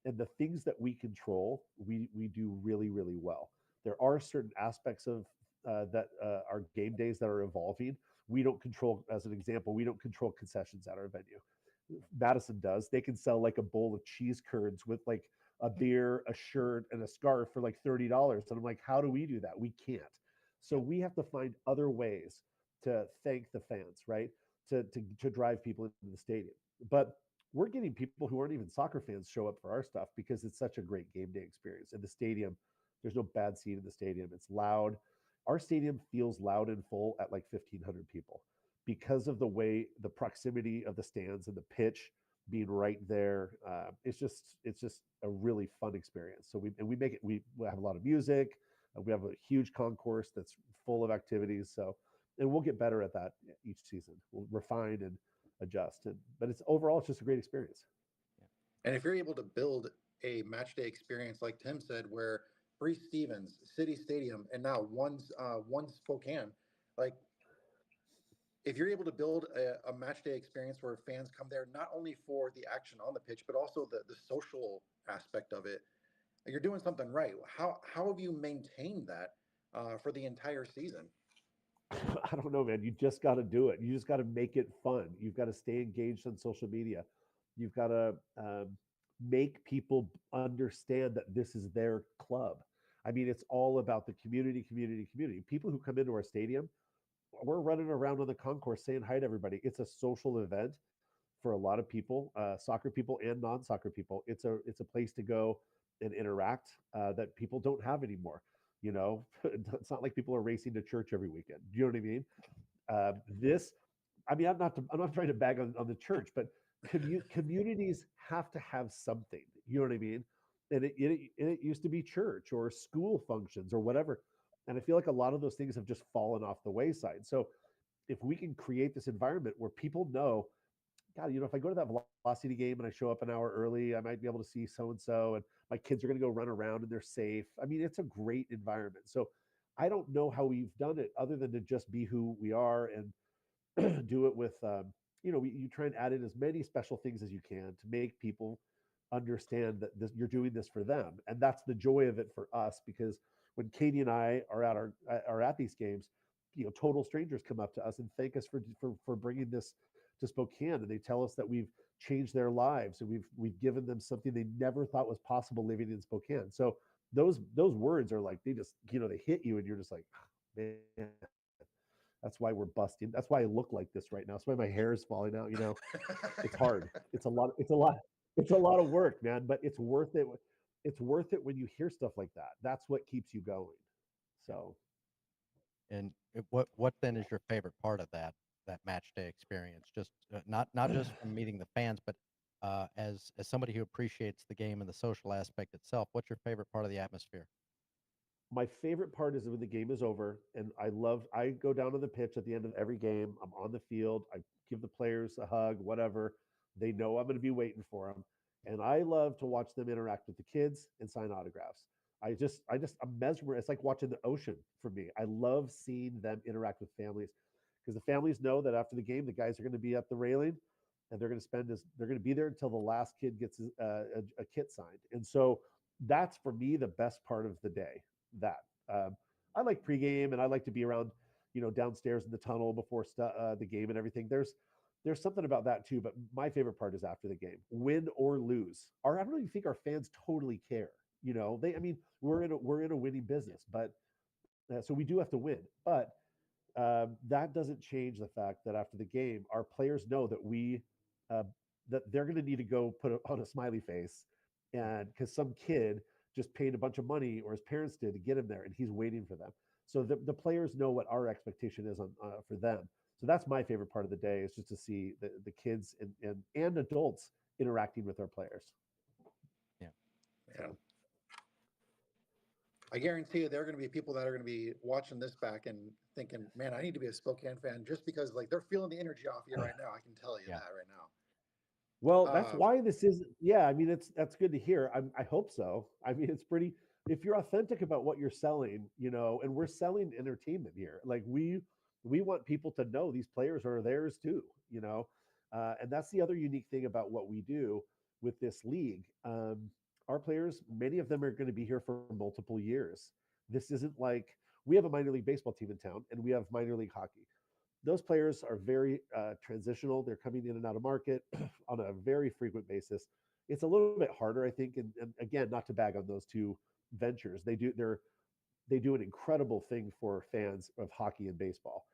and the things that we control, we do really really well. There are certain aspects of that our game days that are evolving. We don't control, as an example, we don't control concessions at our venue. Madison does. They can sell like a bowl of cheese curds with like a beer, a shirt, and a scarf for like $30. And I'm like, how do we do that? We can't. So we have to find other ways to thank the fans, right? To drive people into the stadium. But we're getting people who aren't even soccer fans show up for our stuff because it's such a great game day experience. In the stadium, there's no bad seat in the stadium. It's loud. Our stadium feels loud and full at like 1,500 people because of the way the proximity of the stands and the pitch being right there. It's just a really fun experience. So we make it. We have a lot of music. We have a huge concourse that's full of activities. So, and we'll get better at that each season. We'll refine and adjust. But it's overall, it's just a great experience. And if you're able to build a match day experience, like Tim said, where Brees Stevens, City Stadium, and now one Spokane, like if you're able to build a match day experience where fans come there not only for the action on the pitch, but also the social aspect of it, you're doing something right. How have you maintained that for the entire season? I don't know, man. You just got to do it. You just got to make it fun. You've got to stay engaged on social media. You've got to make people understand that this is their club. I mean, it's all about the community, community, community. People who come into our stadium, we're running around on the concourse saying hi to everybody. It's a social event for a lot of people, soccer people and non-soccer people. It's a place to go and interact that people don't have anymore. You know, it's not like people are racing to church every weekend. Do you know what I mean? This, I mean, I'm not trying to bag on the church, but communities have to have something. You know what I mean? And it used to be church or school functions or whatever. And I feel like a lot of those things have just fallen off the wayside. So if we can create this environment where people know, God, if I go to that velocity game and I show up an hour early, I might be able to see so and so, and my kids are going to go run around and they're safe. I mean, it's a great environment. So I don't know how we've done it other than to just be who we are and do it with, you try and add in as many special things as you can to make people understand that you're doing this for them, and that's the joy of it for us. Because when Katie and I are at these games, total strangers come up to us and thank us for bringing this to Spokane, and they tell us that we've changed their lives and we've given them something they never thought was possible living in Spokane. So those words are like, they just they hit you, and you're just like, man, that's why we're busting. That's why I look like this right now. That's why my hair is falling out. It's hard. It's a lot of work, man, but it's worth it. It's worth it when you hear stuff like that. That's what keeps you going. So And what then is your favorite part of that match day experience? Just not just from meeting the fans, but as somebody who appreciates the game and the social aspect itself, what's your favorite part of the atmosphere? my favorite part is when the game is over, and I go down to the pitch at the end of every game. I'm on the field. I give the players a hug, whatever. They know I'm going to be waiting for them. And I love to watch them interact with the kids and sign autographs. I'm mesmerized. It's like watching the ocean for me. I love seeing them interact with families because the families know that after the game, the guys are going to be at the railing and they're going to be there until the last kid gets a kit signed. And so that's for me the best part of the day. That I like pregame, and I like to be around downstairs in the tunnel before the game and everything. There's something about that too. But my favorite part is after the game, win or lose. I don't even think our fans totally care. I mean, we're in a winning business, but so we do have to win. But that doesn't change the fact that after the game, our players know that uh, that they're going to need to go put on a smiley face, and because some kid just paid a bunch of money, or his parents did, to get him there, and he's waiting for them. So the players know what our expectation is for them. So that's my favorite part of the day, is just to see the kids and adults interacting with our players. Yeah. Yeah. I guarantee you there are going to be people that are going to be watching this back and thinking, man, I need to be a Spokane fan, just because like they're feeling the energy off you right now. I can tell you that right now. Well, that's why this is. Yeah, I mean, that's good to hear. I hope so. I mean, it's pretty. If you're authentic about what you're selling, and we're selling entertainment here. Like we want people to know these players are theirs too. And that's the other unique thing about what we do with this league. Our players, many of them are going to be here for multiple years. This isn't like we have a minor league baseball team in town and we have minor league hockey. Those players are very transitional. They're coming in and out of market on a very frequent basis. It's a little bit harder, I think, and again, not to bag on those two ventures. They do an incredible thing for fans of hockey and baseball,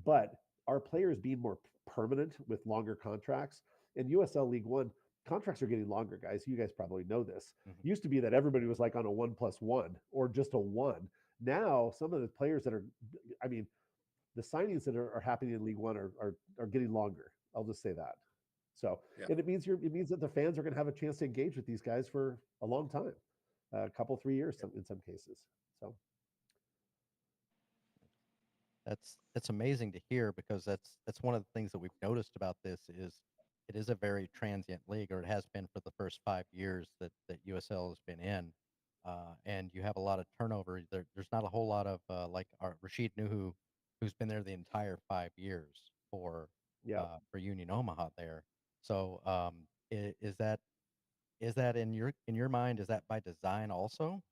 but our players being more permanent with longer contracts. In USL League One, contracts are getting longer, guys. You guys probably know this. Mm-hmm. Used to be that everybody was like on a 1+1 or just a one. Now, some of the players that are, I mean, the signings that are happening in League One are getting longer. I'll just say that. So, and it means that the fans are going to have a chance to engage with these guys for a long time, a couple, 3 years in some cases. So That's amazing to hear, because that's one of the things that we've noticed about this is it is a very transient league, or it has been for the first 5 years that USL has been in, and you have a lot of turnover. There's not a whole lot of like our Rashid Nuhu, who's been there the entire 5 years for Union Omaha there. So is that in your mind, is that by design also?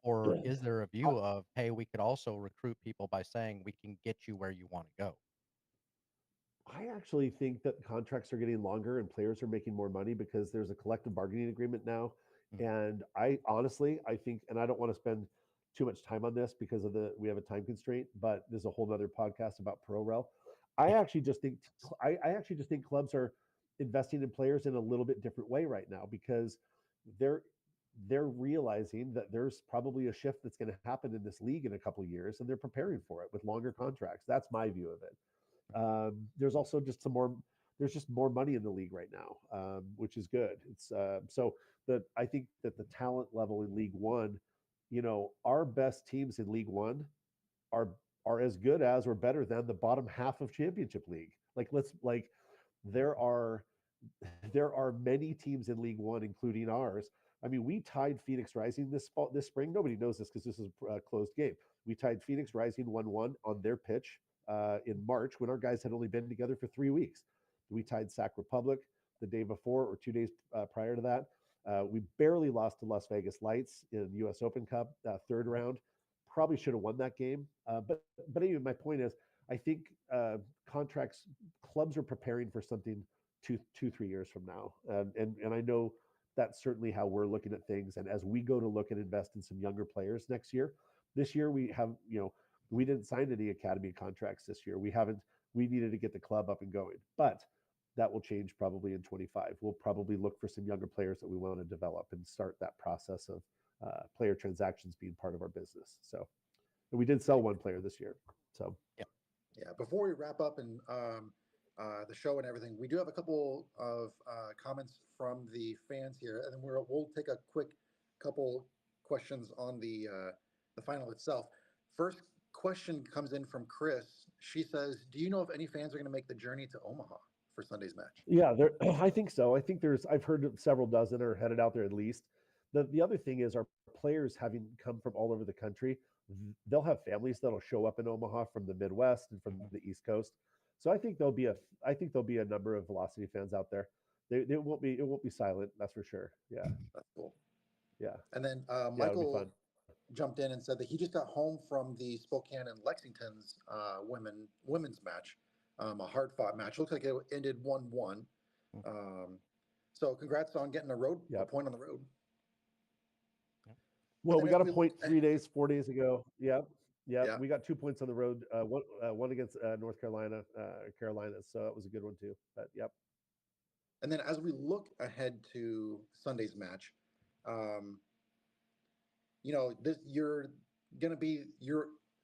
Or is there a view of, hey, we could also recruit people by saying we can get you where you want to go? I actually think that contracts are getting longer and players are making more money because there's a collective bargaining agreement now. Mm. And I think, and I don't want to spend too much time on this because we have a time constraint, but there's a whole nother podcast about pro rel. I actually just think clubs are investing in players in a little bit different way right now, because they're they're realizing that there's probably a shift that's going to happen in this league in a couple of years, and they're preparing for it with longer contracts. That's my view of it. There's also just there's just more money in the league right now, which is good. It's so that I think that the talent level in League One, our best teams in League One are as good as or better than the bottom half of Championship League. There are there are many teams in League One, including ours. I mean, we tied Phoenix Rising this spring. Nobody knows this because this is a closed game. We tied Phoenix Rising 1-1 on their pitch in March, when our guys had only been together for 3 weeks. We tied Sac Republic the day before, or 2 days prior to that. We barely lost to Las Vegas Lights in U.S. Open Cup, third round. Probably should have won that game. But anyway, my point is, I think clubs are preparing for something 3 years from now. And I know that's certainly how we're looking at things. And as we go to look and invest in some younger players this year we have, we didn't sign any academy contracts this year. We needed to get the club up and going, but that will change probably in 25. We'll probably look for some younger players that we want to develop and start that process of player transactions being part of our business. So, and we did sell one player this year. So, yeah. Before we wrap up and the show and everything, we do have a couple of comments from the fans here, and then we'll take a quick couple questions on the final itself. First question comes in from Chris. She says, "Do you know if any fans are going to make the journey to Omaha for Sunday's match?" Yeah, I think so. I think I've heard several dozen are headed out there at least. The other thing is, our players, having come from all over the country, they'll have families that'll show up in Omaha from the Midwest and from the East Coast. So I think there'll be a number of Velocity fans out there. It won't be silent, that's for sure. Yeah, That's cool. Yeah. And then It'll be fun. jumped in and said that he just got home from the Spokane and Lexington's women's match, a hard fought match. Looks like it ended 1-1. So congrats on getting a point on the road. Well, we got a point 4 days ago. Yep. We got 2 points on the road. One against North Carolina, So that was a good one too. But yep. And then as we look ahead to Sunday's match, you're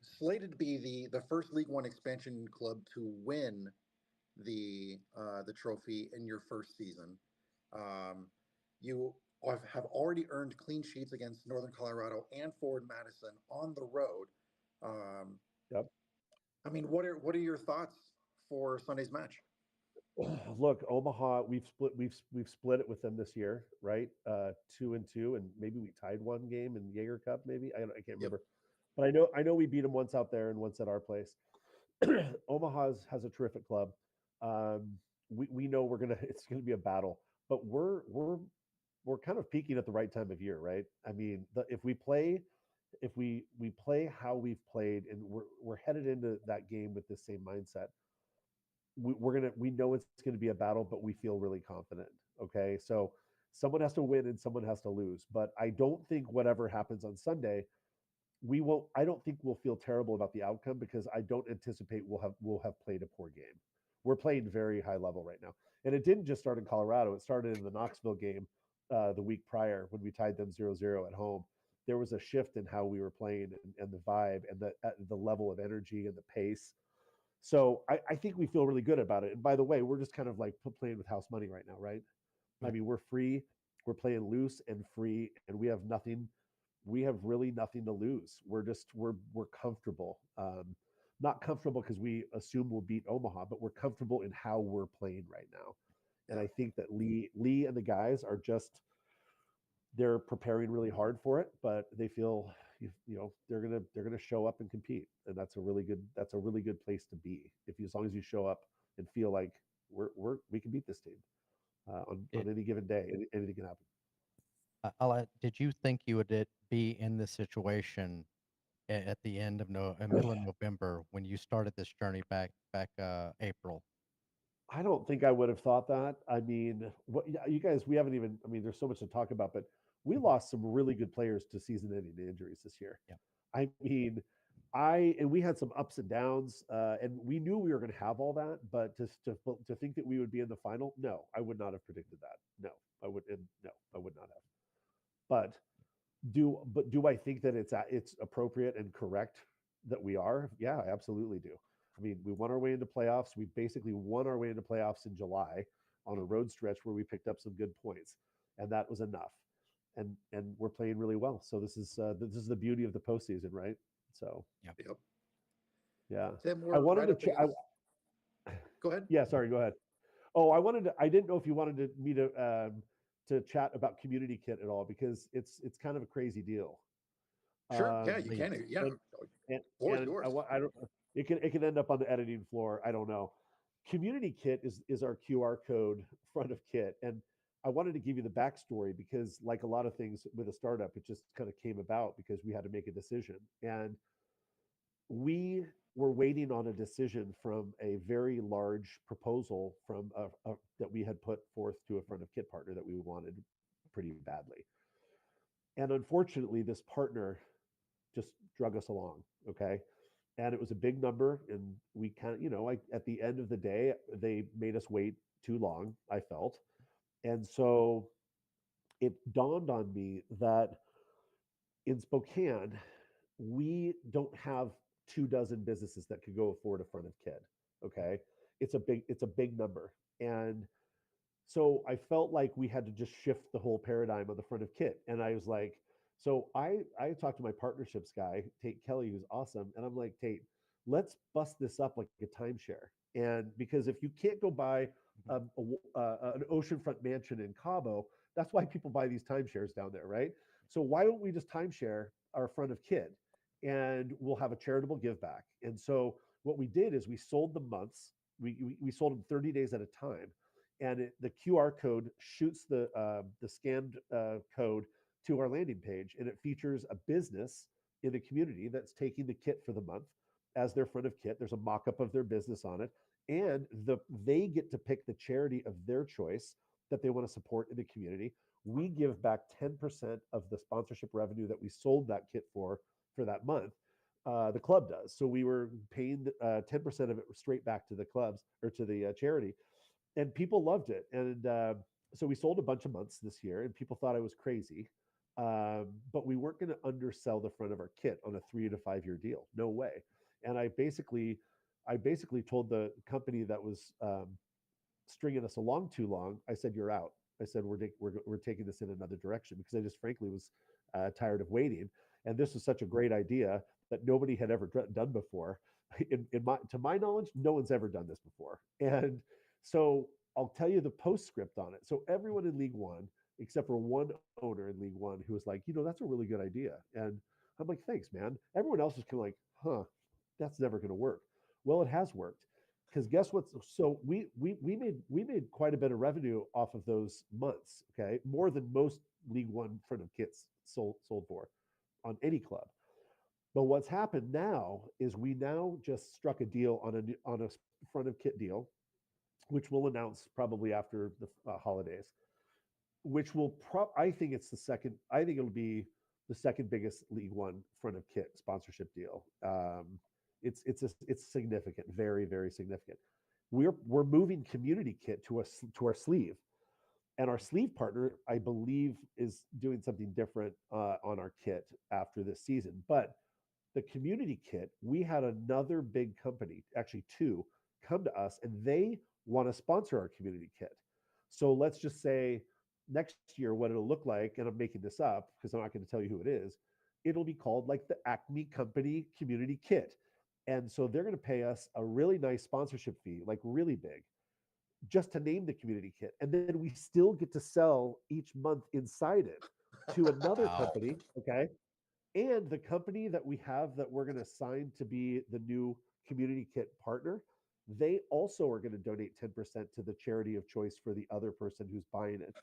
slated to be the first League One expansion club to win the trophy in your first season. You have already earned clean sheets against Northern Colorado and Forward Madison on the road. Yep. I mean, what are your thoughts for Sunday's match? Look, Omaha, we've split it with them this year, right? 2-2, and maybe we tied one game in Jaeger Cup. Maybe I can't remember, but I know we beat them once out there and once at our place. Omaha has a terrific club. We know it's gonna be a battle, but we're kind of peaking at the right time of year, right? I mean, if we play how we've played, and we're headed into that game with the same mindset, we know it's gonna be a battle, but we feel really confident. Okay, so someone has to win and someone has to lose, but I don't think whatever happens on Sunday, I don't think we'll feel terrible about the outcome, because I don't anticipate we'll have played a poor game. We're playing very high level right now, and it didn't just start in Colorado. It started in the Knoxville game the week prior when we tied them 0-0 at home. There was a shift in how we were playing, and the vibe, and the level of energy and the pace. So I think we feel really good about it. And by the way, we're just kind of like playing with house money right now, right? I mean, we're free, we're playing loose and free, and we have really nothing to lose. We're comfortable. Not comfortable because we assume we'll beat Omaha, but we're comfortable in how we're playing right now. And I think that Lee and the guys are they're preparing really hard for it, but they feel they're gonna show up and compete, and that's a really good place to be. As long as you show up and feel like we can beat this team on any given day, anything can happen. Did you think you would be in this situation at the end of middle of November when you started this journey back April? I don't think I would have thought that. I mean, you guys, we haven't even. I mean, there's so much to talk about, but we lost some really good players to season-ending injuries this year. Yeah. I mean, we had some ups and downs, and we knew we were going to have all that. But to think that we would be in the final, no, I would not have predicted that. No, I would not have. But do I think that it's appropriate and correct that we are? Yeah, I absolutely do. I mean, we won our way into playoffs. We basically won our way into playoffs in July on a road stretch where we picked up some good points, and that was enough. And we're playing really well. So this is the beauty of the postseason, right? So Yep. Yeah. Tim, I wanted to. Go ahead. Yeah, sorry. Go ahead. Oh, I didn't know if you wanted me to chat about Community Kit at all, because it's kind of a crazy deal. Sure. Yeah, you can. Yeah. And I don't. It can end up on the editing floor. I don't know. Community Kit is our QR code front of kit, and I wanted to give you the backstory because, like a lot of things with a startup, it just kind of came about because we had to make a decision, and we were waiting on a decision from a very large proposal from that we had put forth to a front of kit partner that we wanted pretty badly, and unfortunately, this partner just drug us along. Okay. And it was a big number, and we kind of, at the end of the day, they made us wait too long, I felt. And so it dawned on me that in Spokane, we don't have 24 businesses that could go afford a front of kit. Okay. It's a big number. And so I felt like we had to just shift the whole paradigm of the front of kit. And I was like, so I talked to my partnerships guy, Tate Kelly, who's awesome. And I'm like, Tate, let's bust this up like a timeshare. And because if you can't go buy an oceanfront mansion in Cabo, that's why people buy these timeshares down there, right? So why don't we just timeshare our front of kit, and we'll have a charitable give back. And so what we did is we sold the months. We sold them 30 days at a time. And the QR code shoots the scanned code to our landing page, and it features a business in the community that's taking the kit for the month as their front of kit. There's a mock-up of their business on it, and they get to pick the charity of their choice that they want to support in the community. We give back 10% of the sponsorship revenue that we sold that kit for that month. The club does. So we were paying 10% of it straight back to the clubs or to the charity, and people loved it. And so we sold a bunch of months this year, and people thought I was crazy. But we weren't going to undersell the front of our kit on a 3 to 5 year deal. No way. And I basically told the company that was stringing us along too long. I said, "You're out." I said, "We're taking this in another direction," because I just frankly was tired of waiting. And this was such a great idea that nobody had ever done before. To my knowledge, no one's ever done this before. And so I'll tell you the postscript on it. So everyone in League One, except for one owner in League One, who was like, that's a really good idea. And I'm like, thanks, man. Everyone else is kind of like, huh, that's never going to work. Well, it has worked, because guess what? So we made quite a bit of revenue off of those months. Okay, more than most League One front of kits sold for on any club. But what's happened now is we now just struck a deal on a front of kit deal, which we'll announce probably after the holidays. Which will I think it's the second. I think it'll be the second biggest League One front of kit sponsorship deal. It's significant, very very significant. We're moving community kit to our sleeve, and our sleeve partner, I believe, is doing something different on our kit after this season. But the community kit, we had another big company, actually two, come to us, and they want to sponsor our community kit. So let's just say next year, what it'll look like, and I'm making this up because I'm not going to tell you who it is, it'll be called like the Acme Company Community Kit. And so they're going to pay us a really nice sponsorship fee, like really big, just to name the community kit. And then we still get to sell each month inside it to another Wow. company. Okay. And the company that we have that we're going to sign to be the new community kit partner, they also are going to donate 10% to the charity of choice for the other person who's buying it.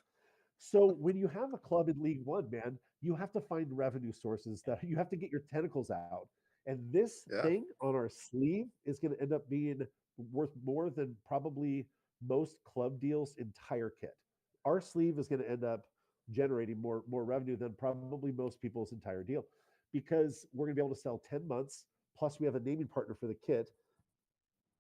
So when you have a club in League One, man, you have to find revenue sources, that you have to get your tentacles out. And this Yeah. thing on our sleeve is going to end up being worth more than probably most club deals' entire kit. Our sleeve is going to end up generating more revenue than probably most people's entire deal, because we're going to be able to sell 10 months. Plus, we have a naming partner for the kit,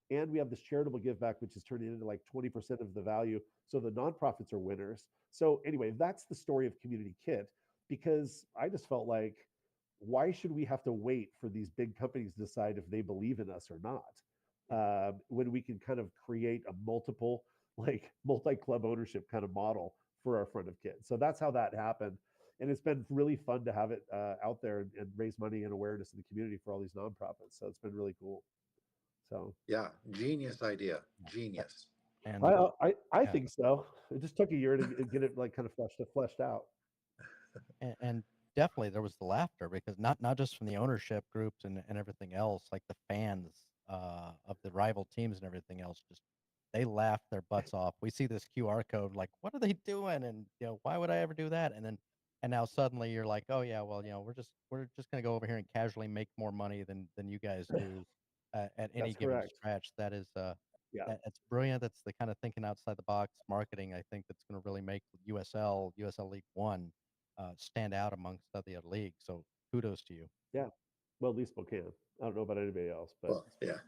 and we have this charitable give back, which is turning into like 20% of the value. So the nonprofits are winners. So anyway, that's the story of Community Kit, because I just felt like, why should we have to wait for these big companies to decide if they believe in us or not? When we can kind of create a like multi-club ownership kind of model for our front of kit. So that's how that happened. And it's been really fun to have it out there and raise money and awareness in the community for all these nonprofits. So it's been really cool. So Yeah. Genius idea. Yeah. Genius. And I yeah, think so. It just took a year to get it like kind of fleshed out. and definitely there was the laughter, because not just from the ownership groups and everything else, like the fans of the rival teams and everything else, just they laughed their butts off. We see this QR code, like, what are they doing? And why would I ever do that? And now suddenly you're like, oh yeah, well, we're just gonna go over here and casually make more money than you guys do at any That's given correct. stretch. That is Yeah. that's brilliant. That's the kind of thinking outside the box marketing, I think, that's going to really make USL League One stand out amongst the other leagues. So kudos to you. Yeah. Well, at least Spokane. I don't know about anybody else, but Well, yeah.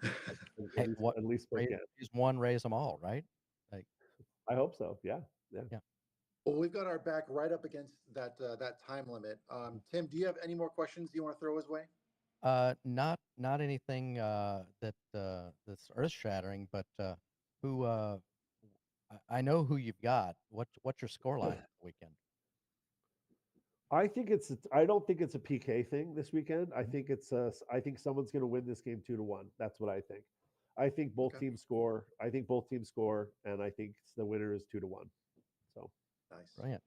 Hey, what at least Spokane. raise one, raise them all, right? Like, I hope so. Yeah. Yeah. yeah. Well, we've got our back right up against that time limit. Tim, do you have any more questions you want to throw his way? Not anything that's earth shattering, but who I know who you've got. What's your score line for the weekend? I don't think it's a PK thing this weekend. I Mhm. think I think someone's going to win this game 2-1. That's what I think. I think both Okay. teams score. I think both teams score, and I think the winner is 2-1. So Nice. Brilliant.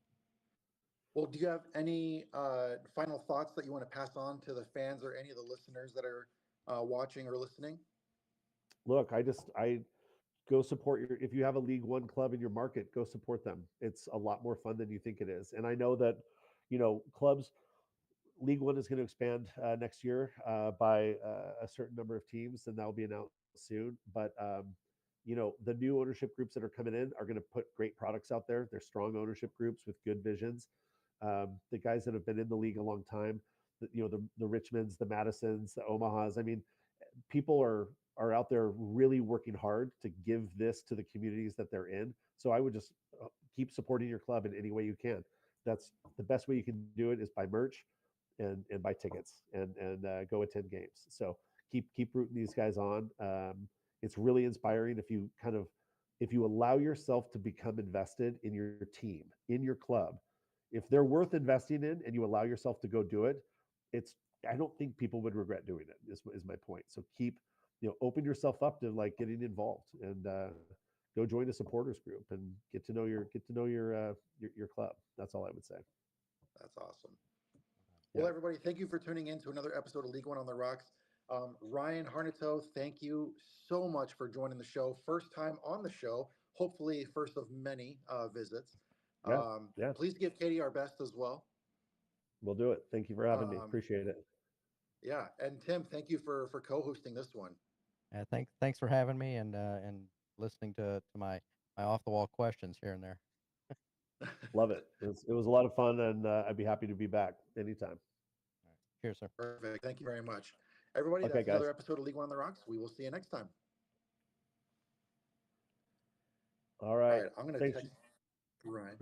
Well, do you have any final thoughts that you want to pass on to the fans or any of the listeners that are watching or listening? look, I go support if you have a League One club in your market, go support them. It's a lot more fun than you think it is. And I know that, clubs, League One is going to expand next year by a certain number of teams, and that will be announced soon. But the new ownership groups that are coming in are going to put great products out there. They're strong ownership groups with good visions. The guys that have been in the league a long time, the Richmonds, the Madisons, the Omahas. I mean, people are out there really working hard to give this to the communities that they're in. So I would just keep supporting your club in any way you can. That's the best way you can do it is by merch and buy tickets and go attend games. So keep rooting these guys on. It's really inspiring if you allow yourself to become invested in your team, in your club. If they're worth investing in and you allow yourself to go do it, I don't think people would regret doing it. Is my point. So open yourself up to like getting involved and go join a supporters group and get to know your club. That's all I would say. That's awesome. Well, everybody, thank you for tuning in to another episode of League One on the Rocks. Ryan Harnetiaux, thank you so much for joining the show. First time on the show, hopefully first of many visits. Please give Katie our best as well. We'll do it. Thank you for having me. Appreciate it. Yeah, and Tim, thank you for co-hosting this one. Thanks for having me and listening to my off the wall questions here and there. Love it. It was a lot of fun, and I'd be happy to be back anytime. All right. Cheers, sir. Perfect. Thank you very much. Everybody, Okay, that's guys. another episode of League One on the Rocks. We will see you next time. All right. I'm going to text Ryan.